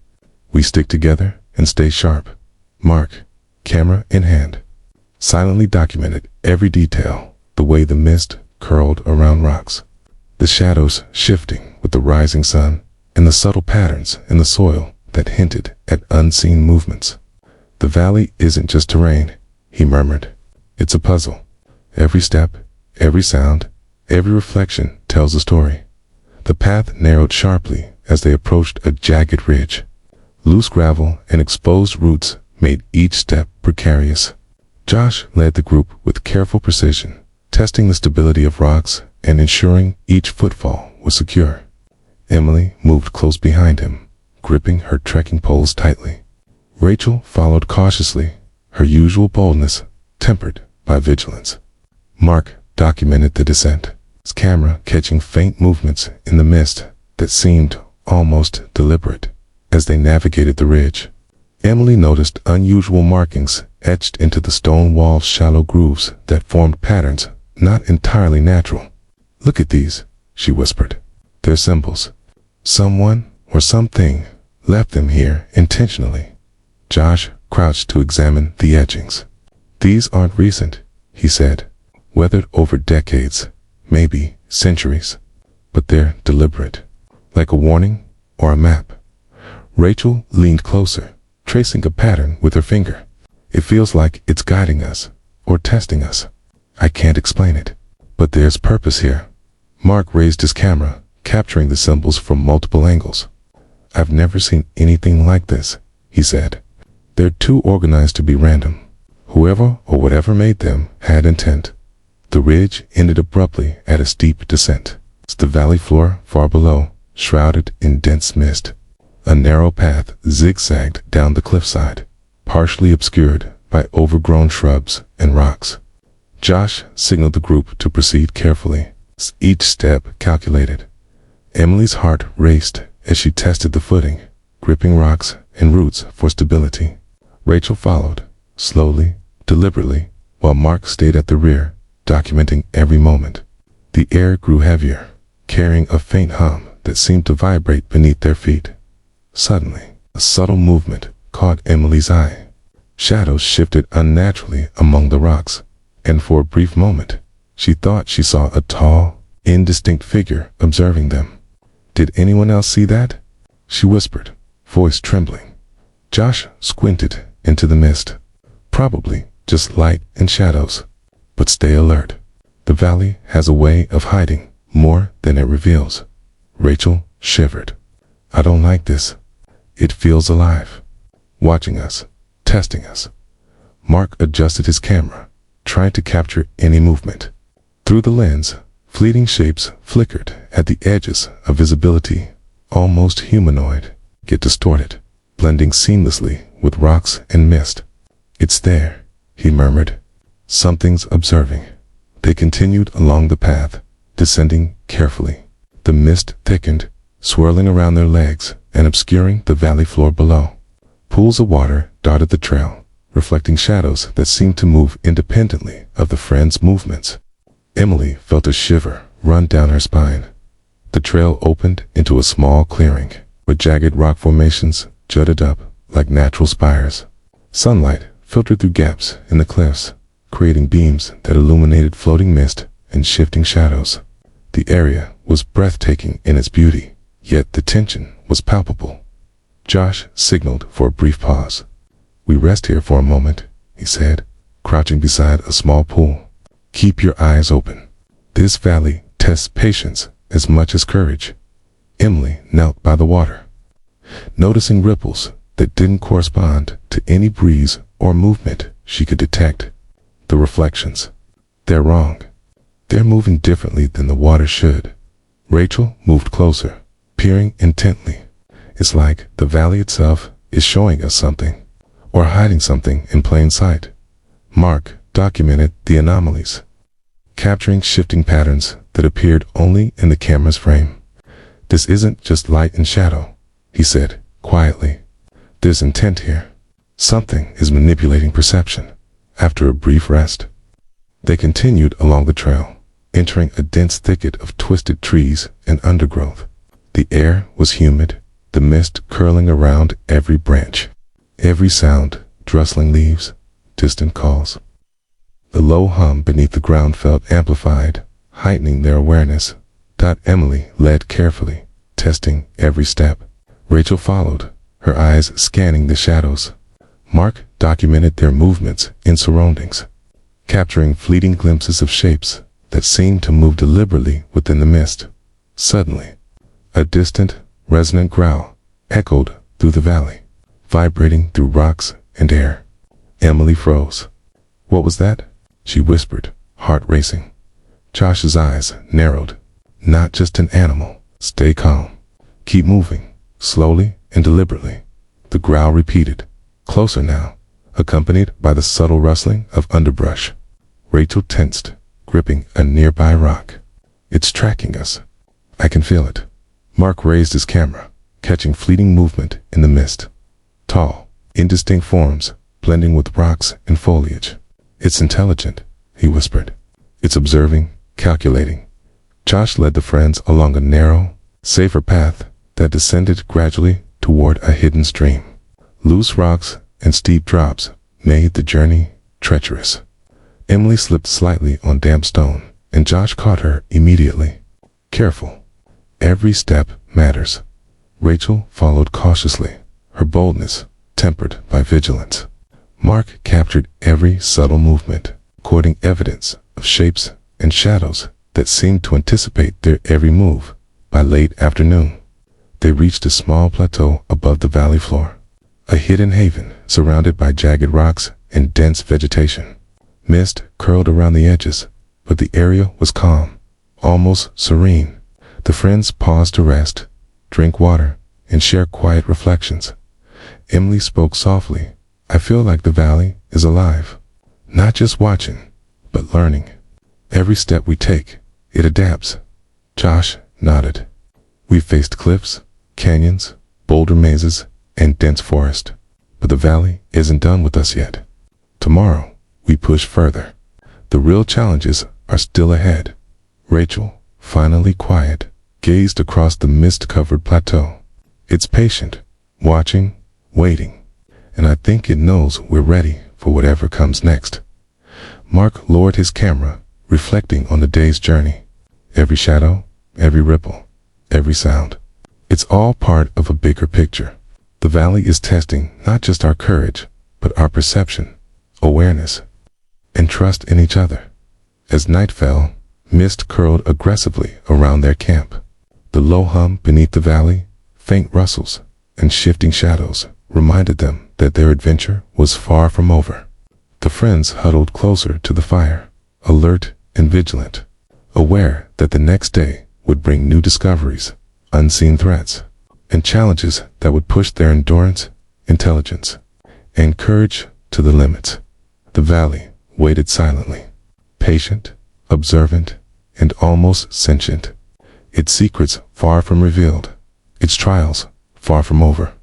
A: we stick together and stay sharp. Mark, camera in hand, silently documented every detail, the way the mist curled around rocks, the shadows shifting with the rising sun, and the subtle patterns in the soil that hinted at unseen movements. The valley isn't just terrain, he murmured. It's a puzzle. Every step, every sound, every reflection tells a story. The path narrowed sharply as they approached a jagged ridge. Loose gravel and exposed roots made each step precarious. Josh led the group with careful precision, testing the stability of rocks and ensuring each footfall was secure. Emily moved close behind him, gripping her trekking poles tightly. Rachel followed cautiously, her usual boldness tempered by vigilance. Mark documented the descent, his camera catching faint movements in the mist that seemed almost deliberate. As they navigated the ridge, Emily noticed unusual markings etched into the stone wall's shallow grooves that formed patterns not entirely natural. Look at these, she whispered. They're symbols. Someone or something left them here intentionally. Josh crouched to examine the etchings. These aren't recent, he said, weathered over decades, maybe centuries, but they're deliberate, like a warning or a map. Rachel leaned closer, tracing a pattern with her finger. It feels like it's guiding us, or testing us. I can't explain it, but there's purpose here. Mark raised his camera, capturing the symbols from multiple angles. I've never seen anything like this, he said. They're too organized to be random. Whoever or whatever made them had intent. The ridge ended abruptly at a steep descent, The valley floor far below, shrouded in dense mist. A narrow path zigzagged down the cliffside, partially obscured by overgrown shrubs and rocks. Josh signaled the group to proceed carefully, each step calculated. Emily's heart raced as she tested the footing, gripping rocks and roots for stability. Rachel followed, slowly, deliberately, while Mark stayed at the rear, documenting every moment. The air grew heavier, carrying a faint hum that seemed to vibrate beneath their feet. Suddenly, a subtle movement caught Emily's eye. Shadows shifted unnaturally among the rocks, and for a brief moment, she thought she saw a tall, indistinct figure observing them. "Did anyone else see that?" she whispered, voice trembling. Josh squinted into the mist. "Probably just light and shadows. But stay alert. The valley has a way of hiding more than it reveals." Rachel shivered. "I don't like this. It feels alive. Watching us, testing us." Mark adjusted his camera, trying to capture any movement. Through the lens, fleeting shapes flickered at the edges of visibility, almost humanoid, yet distorted, blending seamlessly with rocks and mist. "It's there," he murmured. "Something's observing." They continued along the path, descending carefully. The mist thickened, swirling around their legs and obscuring the valley floor below. Pools of water dotted the trail, reflecting shadows that seemed to move independently of the friends' movements. Emily felt a shiver run down her spine. The trail opened into a small clearing, where jagged rock formations jutted up like natural spires. Sunlight filtered through gaps in the cliffs, creating beams that illuminated floating mist and shifting shadows. The area was breathtaking in its beauty, yet the tension was palpable. Josh signaled for a brief pause. "We rest here for a moment," he said, crouching beside a small pool. "Keep your eyes open. This valley tests patience as much as courage." Emily knelt by the water, noticing ripples that didn't correspond to any breeze or movement she could detect. The reflections. "They're wrong. They're moving differently than the water should." Rachel moved closer, peering intently. "It's like the valley itself is showing us something, or hiding something in plain sight." Mark documented the anomalies, capturing shifting patterns that appeared only in the camera's frame. "This isn't just light and shadow," he said quietly. "There's intent here. Something is manipulating perception." After a brief rest, they continued along the trail, entering a dense thicket of twisted trees and undergrowth. The air was humid, the mist curling around every branch. Every sound, rustling leaves, distant calls. The low hum beneath the ground felt amplified, heightening their awareness. Emily led carefully, testing every step. Rachel followed, her eyes scanning the shadows. Mark documented their movements in surroundings, capturing fleeting glimpses of shapes that seemed to move deliberately within the mist. Suddenly, a distant, resonant growl echoed through the valley, vibrating through rocks and air. Emily froze. "What was that?" she whispered, heart racing. Josh's eyes narrowed. "Not just an animal. Stay calm. Keep moving, slowly and deliberately." The growl repeated, closer now, accompanied by the subtle rustling of underbrush. Rachel tensed, gripping a nearby rock. "It's tracking us. I can feel it." Mark raised his camera, catching fleeting movement in the mist. Tall, indistinct forms, blending with rocks and foliage. "It's intelligent," he whispered. "It's observing, calculating." Josh led the friends along a narrow, safer path that descended gradually toward a hidden stream. Loose rocks and steep drops made the journey treacherous. Emily slipped slightly on damp stone, and Josh caught her immediately. "Careful. Every step matters." Rachel followed cautiously, her boldness tempered by vigilance. Mark captured every subtle movement, recording evidence of shapes and shadows that seemed to anticipate their every move. By late afternoon, they reached a small plateau above the valley floor, a hidden haven surrounded by jagged rocks and dense vegetation. Mist curled around the edges, but the area was calm, almost serene, The friends paused to rest, drink water, and share quiet reflections. Emily spoke softly. I feel like the valley is alive, not just watching, but learning. Every step we take, it adapts. Josh nodded. We faced cliffs, canyons, boulder mazes, and dense forest. But the valley isn't done with us yet. Tomorrow, we push further. The real challenges are still ahead. Rachel, finally quiet, gazed across the mist-covered plateau. It's patient, watching, waiting, and I think it knows we're ready for whatever comes next. Mark lowered his camera, reflecting on the day's journey. Every shadow, every ripple, every sound. It's all part of a bigger picture. The valley is testing not just our courage, but our perception, awareness, and trust in each other. As night fell, mist curled aggressively around their camp. The low hum beneath the valley, faint rustles, and shifting shadows reminded them that their adventure was far from over. The friends huddled closer to the fire, alert and vigilant, aware that the next day would bring new discoveries, unseen threats, and challenges that would push their endurance, intelligence, and courage to the limits. The valley waited silently, patient, observant, and almost sentient. Its secrets far from revealed, its trials far from over,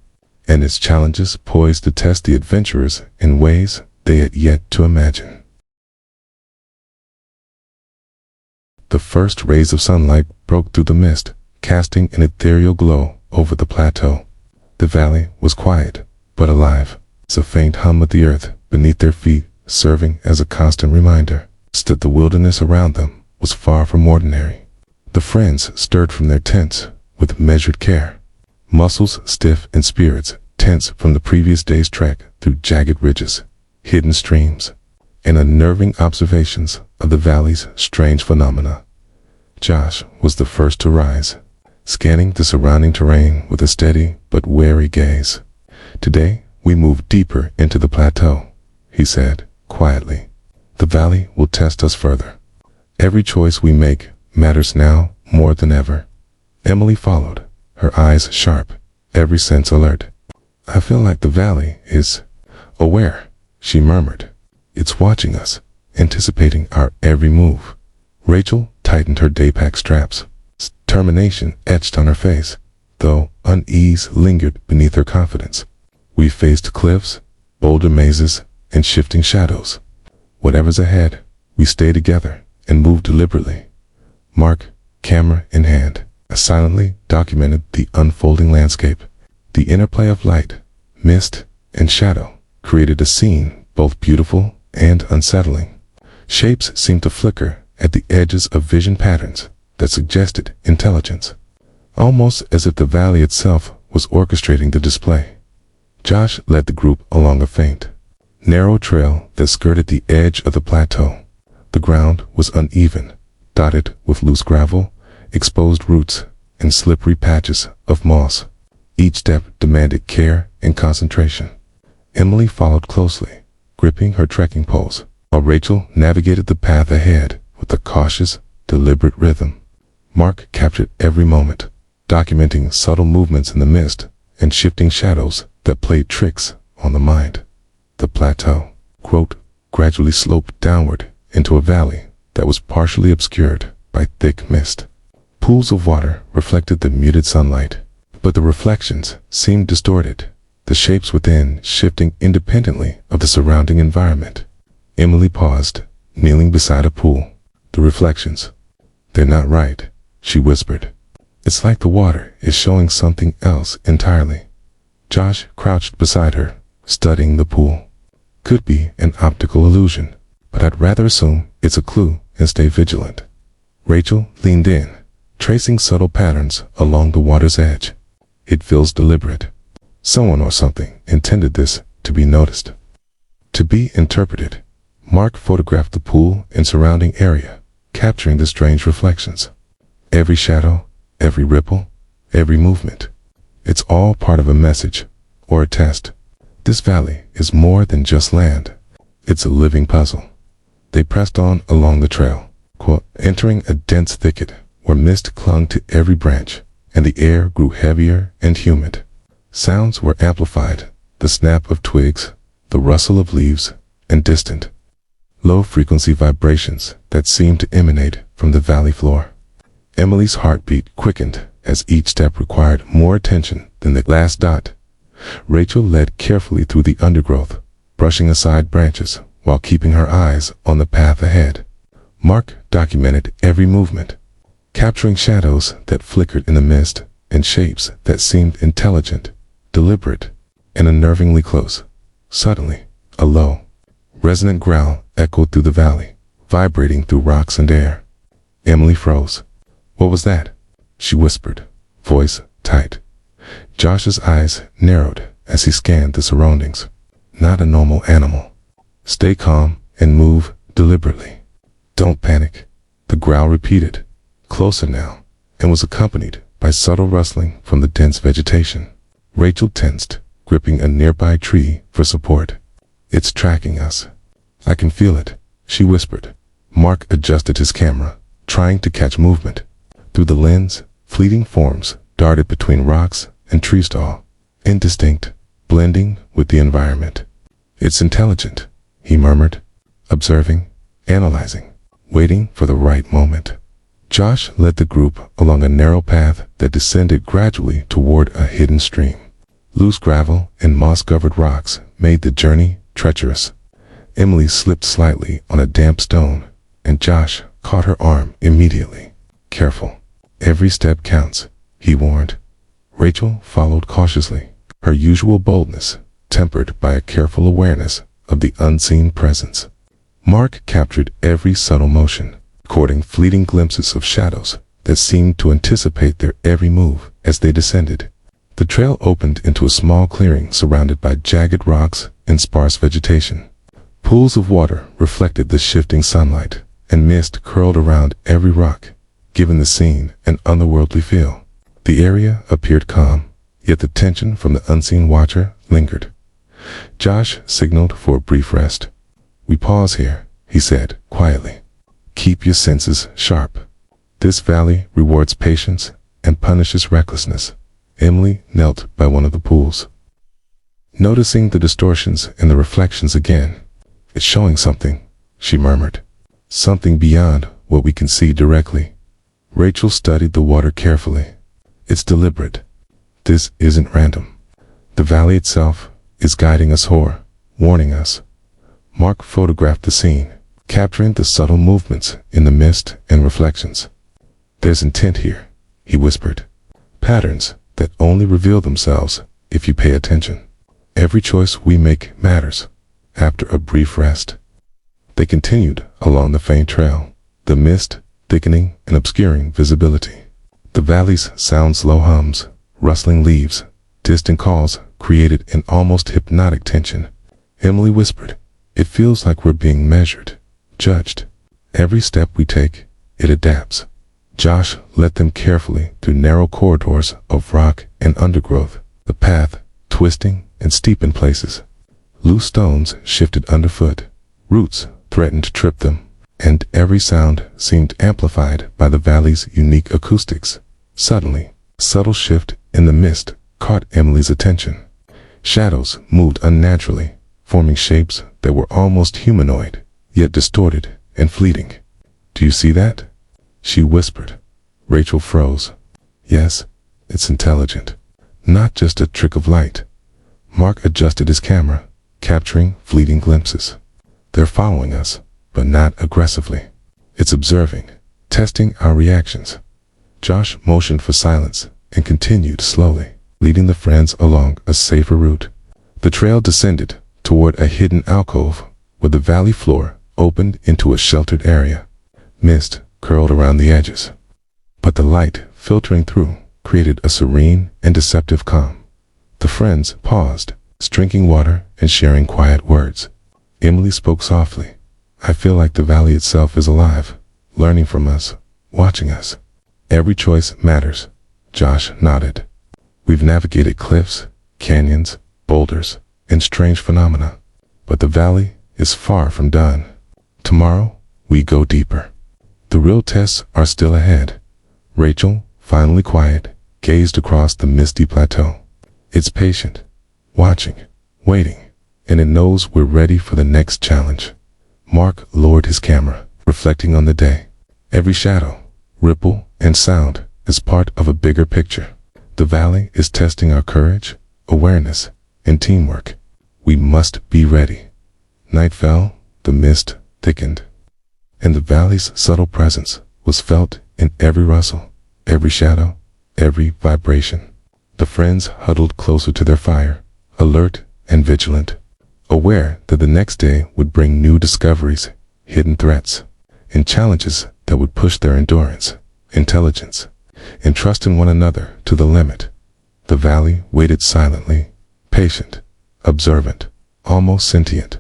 A: and its challenges poised to test the adventurers in ways they had yet to imagine. The first rays of sunlight broke through the mist, casting an ethereal glow over the plateau. The valley was quiet, but alive. A faint hum of the earth beneath their feet, serving as a constant reminder that the wilderness around them was far from ordinary. The friends stirred from their tents with measured care, muscles stiff and spirits tense from the previous day's trek through jagged ridges, hidden streams, and unnerving observations of the valley's strange phenomena. Josh was the first to rise, scanning the surrounding terrain with a steady but wary gaze. Today, we move deeper into the plateau, he said quietly. The valley will test us further. Every choice we make matters now more than ever. Emily followed, her eyes sharp, every sense alert. I feel like the valley is aware, she murmured. It's watching us, anticipating our every move. Rachel tightened her daypack straps. Determination etched on her face, though unease lingered beneath her confidence. We faced cliffs, boulder mazes, and shifting shadows. Whatever's ahead, we stay together and move deliberately. Mark, camera in hand, silently documented the unfolding landscape. The interplay of light, mist, and shadow created a scene both beautiful and unsettling. Shapes seemed to flicker at the edges of vision patterns that suggested intelligence, almost as if the valley itself was orchestrating the display. Josh led the group along a faint, narrow trail that skirted the edge of the plateau. The ground was uneven, dotted with loose gravel, exposed roots, and slippery patches of moss. Each step demanded care and concentration. Emily followed closely, gripping her trekking poles, while Rachel navigated the path ahead with a cautious, deliberate rhythm. Mark captured every moment, documenting subtle movements in the mist and shifting shadows that played tricks on the mind. The plateau, quote, gradually sloped downward into a valley that was partially obscured by thick mist. Pools of water reflected the muted sunlight, but the reflections seemed distorted, the shapes within shifting independently of the surrounding environment. Emily paused, kneeling beside a pool. The reflections. They're not right, she whispered. It's like the water is showing something else entirely. Josh crouched beside her, studying the pool. Could be an optical illusion, but I'd rather assume it's a clue and stay vigilant. Rachel leaned in, tracing subtle patterns along the water's edge. It feels deliberate. Someone or something intended this to be noticed, to be interpreted. Mark photographed the pool and surrounding area, capturing the strange reflections. Every shadow, every ripple, every movement. It's all part of a message, or a test. This valley is more than just land. It's a living puzzle. They pressed on along the trail, entering a dense thicket where mist clung to every branch, and the air grew heavier and humid. Sounds were amplified, the snap of twigs, the rustle of leaves, and distant, low-frequency vibrations that seemed to emanate from the valley floor. Emily's heartbeat quickened as each step required more attention than the last dot. Rachel led carefully through the undergrowth, brushing aside branches while keeping her eyes on the path ahead. Mark documented every movement, capturing shadows that flickered in the mist and shapes that seemed intelligent, deliberate, and unnervingly close. Suddenly, a low, resonant growl echoed through the valley, vibrating through rocks and air. Emily froze. "What was that?" she whispered, voice tight. Josh's eyes narrowed as he scanned the surroundings. "Not a normal animal. Stay calm and move deliberately. Don't panic," the growl repeated, closer now, and was accompanied by subtle rustling from the dense vegetation. Rachel tensed, gripping a nearby tree for support. "It's tracking us. I can feel it," she whispered. Mark adjusted his camera, trying to catch movement. Through the lens, fleeting forms darted between rocks and tree stall, indistinct, blending with the environment. "It's intelligent," he murmured, observing, analyzing, waiting for the right moment. Josh led the group along a narrow path that descended gradually toward a hidden stream. Loose gravel and moss-covered rocks made the journey treacherous. Emily slipped slightly on a damp stone, and Josh caught her arm immediately. "Careful. Every step counts," he warned. Rachel followed cautiously, her usual boldness tempered by a careful awareness of the unseen presence. Mark captured every subtle motion, recording fleeting glimpses of shadows that seemed to anticipate their every move as they descended. The trail opened into a small clearing surrounded by jagged rocks and sparse vegetation. Pools of water reflected the shifting sunlight, and mist curled around every rock, giving the scene an otherworldly feel. The area appeared calm, yet the tension from the unseen watcher lingered. Josh signaled for a brief rest. "We pause here," he said quietly. "Keep your senses sharp. This valley rewards patience and punishes recklessness." Emily knelt by one of the pools, noticing the distortions in the reflections again. "It's showing something," she murmured. "Something beyond what we can see directly." Rachel studied the water carefully. "It's deliberate. This isn't random. The valley itself is guiding us here, warning us." Mark photographed the scene, capturing the subtle movements in the mist and reflections. "There's intent here," he whispered. "Patterns that only reveal themselves if you pay attention. Every choice we make matters." After a brief rest, they continued along the faint trail, the mist thickening and obscuring visibility. The valley's sound slow hums, rustling leaves, distant calls created an almost hypnotic tension. Emily whispered, "It feels like we're being measured, judged. Every step we take, it adapts." Josh led them carefully through narrow corridors of rock and undergrowth, the path twisting and steep in places. Loose stones shifted underfoot, roots threatened to trip them, and every sound seemed amplified by the valley's unique acoustics. Suddenly, a subtle shift in the mist caught Emily's attention. Shadows moved unnaturally, forming shapes that were almost humanoid, yet distorted and fleeting. "Do you see that?" she whispered. Rachel froze. "Yes, it's intelligent. Not just a trick of light." Mark adjusted his camera, capturing fleeting glimpses. "They're following us, but not aggressively. It's observing, testing our reactions." Josh motioned for silence and continued slowly, leading the friends along a safer route. The trail descended toward a hidden alcove where the valley floor opened into a sheltered area. Mist curled around the edges, but the light filtering through created a serene and deceptive calm. The friends paused, drinking water and sharing quiet words. Emily spoke softly. "I feel like the valley itself is alive, learning from us, watching us." "Every choice matters," Josh nodded. "We've navigated cliffs, canyons, boulders, and strange phenomena, but the valley is far from done. Tomorrow, we go deeper. The real tests are still ahead. Rachel, finally quiet, gazed across the misty plateau. It's patient, watching, waiting, and it knows we're ready for the next challenge. Mark lowered his camera, reflecting on the day. Every shadow, ripple, and sound is part of a bigger picture. The valley is testing our courage, awareness, and teamwork. We must be ready. Night fell, the mist thickened, and the valley's subtle presence was felt in every rustle, every shadow, every vibration. The friends huddled closer to their fire, alert and vigilant, aware that the next day would bring new discoveries, hidden threats, and challenges that would push their endurance, intelligence, and trust in one another to the limit. The valley waited silently, patient, observant, almost sentient,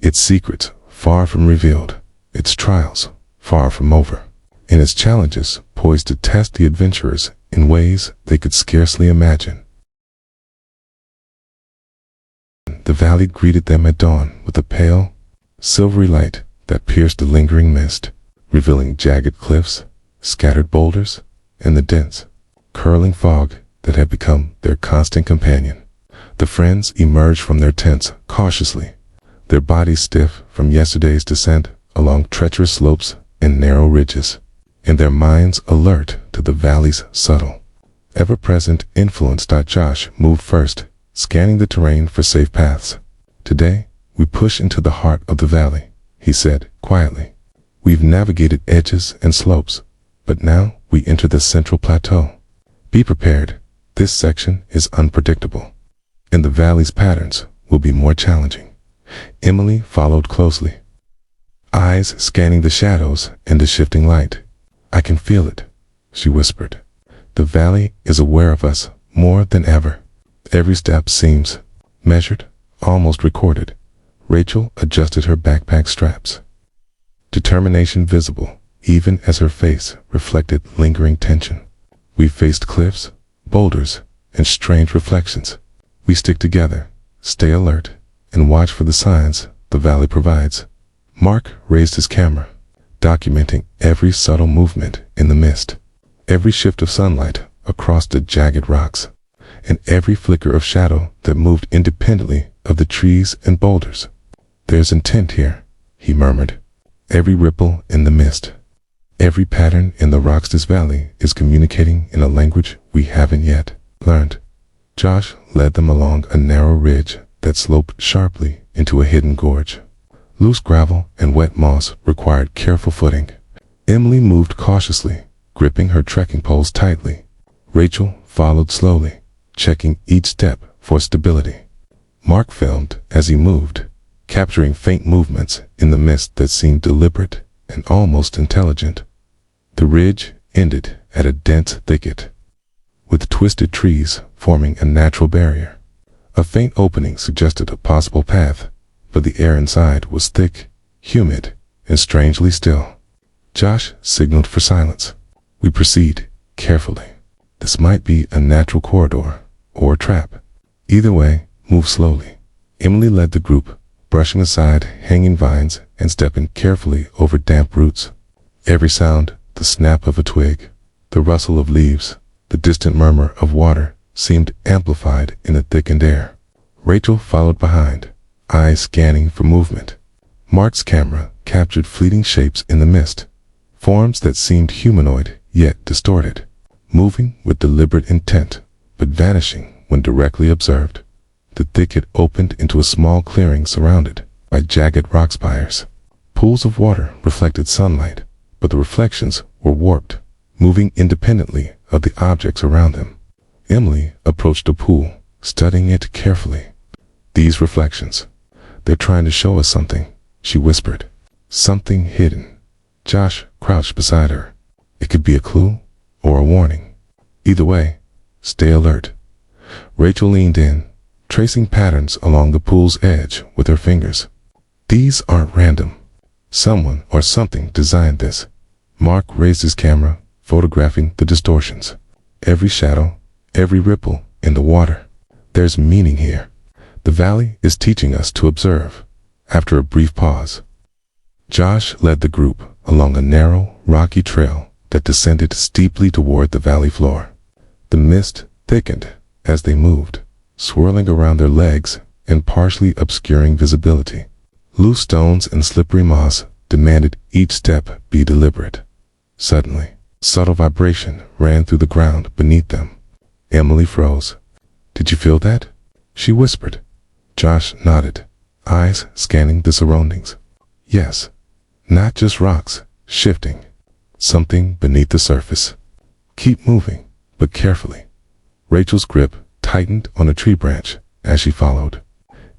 A: its secrets far from revealed, its trials far from over, and its challenges poised to test the adventurers in ways they could scarcely imagine. The valley greeted them at dawn with a pale, silvery light that pierced the lingering mist, revealing jagged cliffs, scattered boulders, and the dense, curling fog that had become their constant companion. The friends emerged from their tents cautiously, their bodies stiff from yesterday's descent along treacherous slopes and narrow ridges, and their minds alert to the valley's subtle, ever-present influence. Josh moved first, scanning the terrain for safe paths. Today, we push into the heart of the valley, he said quietly. We've navigated edges and slopes, but now we enter the central plateau. Be prepared. This section is unpredictable, and the valley's patterns will be more challenging. Emily followed closely, eyes scanning the shadows and the shifting light. I can feel it, she whispered. The valley is aware of us more than ever. Every step seems measured, almost recorded. Rachel adjusted her backpack straps, determination visible, even as her face reflected lingering tension. We faced cliffs, boulders, and strange reflections. We stick together, stay alert, and watch for the signs the valley provides. Mark raised his camera, documenting every subtle movement in the mist, every shift of sunlight across the jagged rocks, and every flicker of shadow that moved independently of the trees and boulders. There's intent here, he murmured. Every ripple in the mist, every pattern in the rocks. This valley is communicating in a language we haven't yet learned. Josh led them along a narrow ridge that sloped sharply into a hidden gorge. Loose gravel and wet moss required careful footing. Emily moved cautiously, gripping her trekking poles tightly. Rachel followed slowly, checking each step for stability. Mark filmed as he moved, capturing faint movements in the mist that seemed deliberate and almost intelligent. The ridge ended at a dense thicket, with twisted trees forming a natural barrier. A faint opening suggested a possible path, but the air inside was thick, humid, and strangely still. Josh signaled for silence. We proceed carefully. This might be a natural corridor or a trap. Either way, move slowly. Emily led the group, brushing aside hanging vines and stepping carefully over damp roots. Every sound, the snap of a twig, the rustle of leaves, the distant murmur of water, seemed amplified in the thickened air. Rachel followed behind, eyes scanning for movement. Mark's camera captured fleeting shapes in the mist, forms that seemed humanoid yet distorted, moving with deliberate intent, but vanishing when directly observed. The thicket opened into a small clearing surrounded by jagged rock spires. Pools of water reflected sunlight, but the reflections were warped, moving independently of the objects around them. Emily approached the pool, studying it carefully. These reflections, they're trying to show us something, she whispered. Something hidden. Josh crouched beside her. It could be a clue or a warning. Either way, stay alert. Rachel leaned in, tracing patterns along the pool's edge with her fingers. These aren't random. Someone or something designed this. Mark raised his camera, photographing the distortions. Every shadow, every ripple in the water. There's meaning here. The valley is teaching us to observe. After a brief pause, Josh led the group along a narrow, rocky trail that descended steeply toward the valley floor. The mist thickened as they moved, swirling around their legs and partially obscuring visibility. Loose stones and slippery moss demanded each step be deliberate. Suddenly, subtle vibration ran through the ground beneath them. Emily froze. "Did you feel that?" she whispered. Josh nodded, eyes scanning the surroundings. "Yes, not just rocks shifting. Something beneath the surface. Keep moving, but carefully." Rachel's grip tightened on a tree branch as she followed.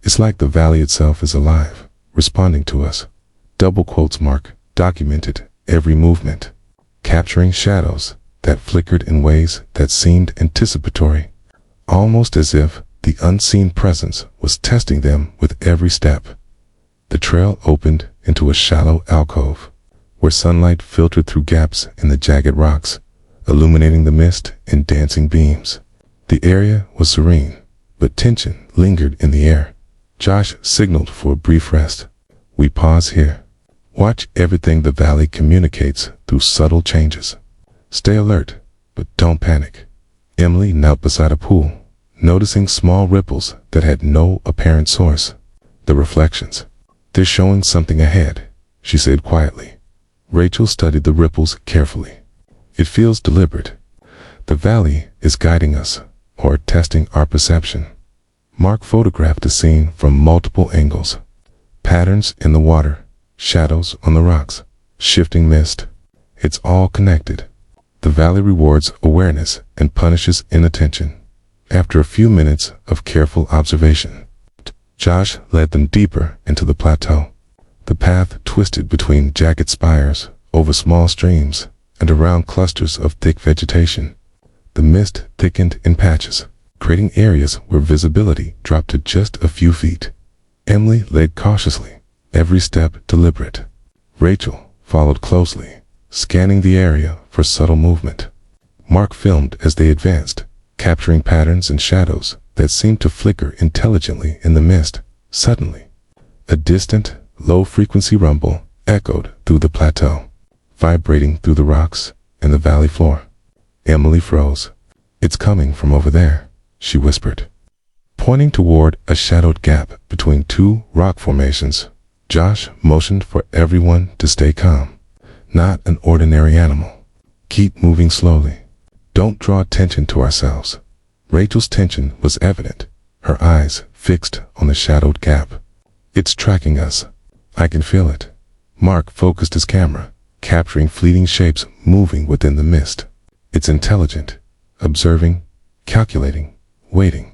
A: "It's like the valley itself is alive, responding to us." Double quotes mark documented every movement, capturing shadows that flickered in ways that seemed anticipatory, almost as if the unseen presence was testing them with every step. The trail opened into a shallow alcove, where sunlight filtered through gaps in the jagged rocks, illuminating the mist in dancing beams. The area was serene, but tension lingered in the air. Josh signaled for a brief rest. "We pause here. Watch everything the valley communicates through subtle changes. Stay alert, but don't panic." Emily knelt beside a pool, noticing small ripples that had no apparent source. "The reflections. They're showing something ahead," she said quietly. Rachel studied the ripples carefully. "It feels deliberate. The valley is guiding us, or testing our perception." Mark photographed the scene from multiple angles. Patterns in the water, shadows on the rocks, shifting mist. It's all connected. The valley rewards awareness and punishes inattention. After a few minutes of careful observation, Josh led them deeper into the plateau. The path twisted between jagged spires, over small streams, and around clusters of thick vegetation. The mist thickened in patches, creating areas where visibility dropped to just a few feet. Emily led cautiously, every step deliberate. Rachel followed closely, scanning the area for subtle movement. Mark filmed as they advanced, capturing patterns and shadows that seemed to flicker intelligently in the mist. Suddenly, a distant, low-frequency rumble echoed through the plateau, vibrating through the rocks and the valley floor. Emily froze. "It's coming from over there," she whispered, pointing toward a shadowed gap between two rock formations. Josh motioned for everyone to stay calm. "Not an ordinary animal. Keep moving slowly. Don't draw attention to ourselves." Rachel's tension was evident, her eyes fixed on the shadowed gap. "It's tracking us. I can feel it." Mark focused his camera, capturing fleeting shapes moving within the mist. "It's intelligent, observing, calculating, waiting."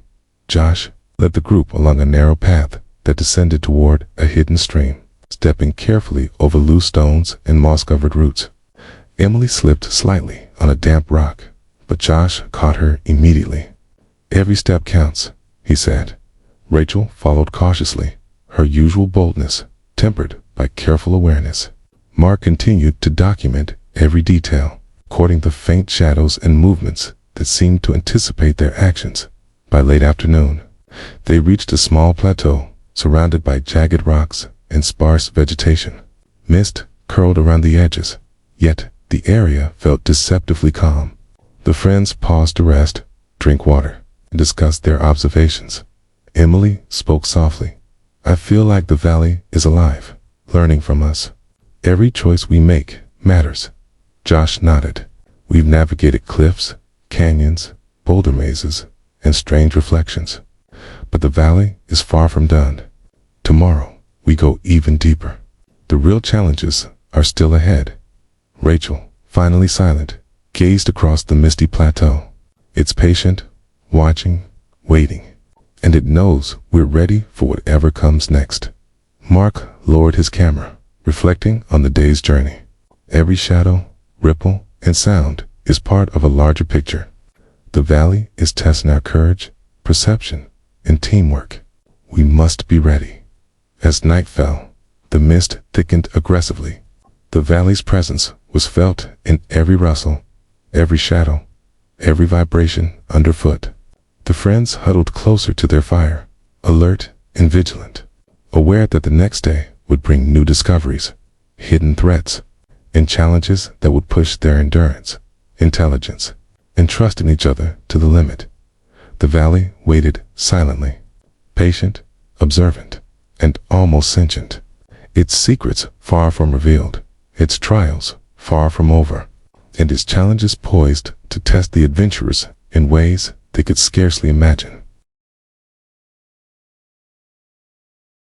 A: Josh led the group along a narrow path that descended toward a hidden stream, stepping carefully over loose stones and moss-covered roots. Emily slipped slightly on a damp rock, but Josh caught her immediately. "Every step counts," he said. Rachel followed cautiously, her usual boldness tempered by careful awareness. Mark continued to document every detail, recording the faint shadows and movements that seemed to anticipate their actions. By late afternoon, they reached a small plateau surrounded by jagged rocks and sparse vegetation. Mist curled around the edges, yet the area felt deceptively calm. The friends paused to rest, drink water, and discuss their observations. Emily spoke softly. "I feel like the valley is alive, learning from us. Every choice we make matters." Josh nodded. "We've navigated cliffs, canyons, boulder mazes, and strange reflections. But the valley is far from done. Tomorrow, we go even deeper. The real challenges are still ahead." Rachel, finally silent, gazed across the misty plateau. "It's patient, watching, waiting, and it knows we're ready for whatever comes next." Mark lowered his camera, reflecting on the day's journey. Every shadow, ripple, and sound is part of a larger picture. The valley is testing our courage, perception, and teamwork. We must be ready. As night fell, the mist thickened aggressively. The valley's presence was felt in every rustle, every shadow, every vibration underfoot. The friends huddled closer to their fire, alert and vigilant, aware that the next day would bring new discoveries, hidden threats, in challenges that would push their endurance, intelligence, and trust in each other to the limit. The valley waited silently, patient, observant, and almost sentient. Its secrets far from revealed, its trials far from over, and its challenges poised to test the adventurers in ways they could scarcely imagine.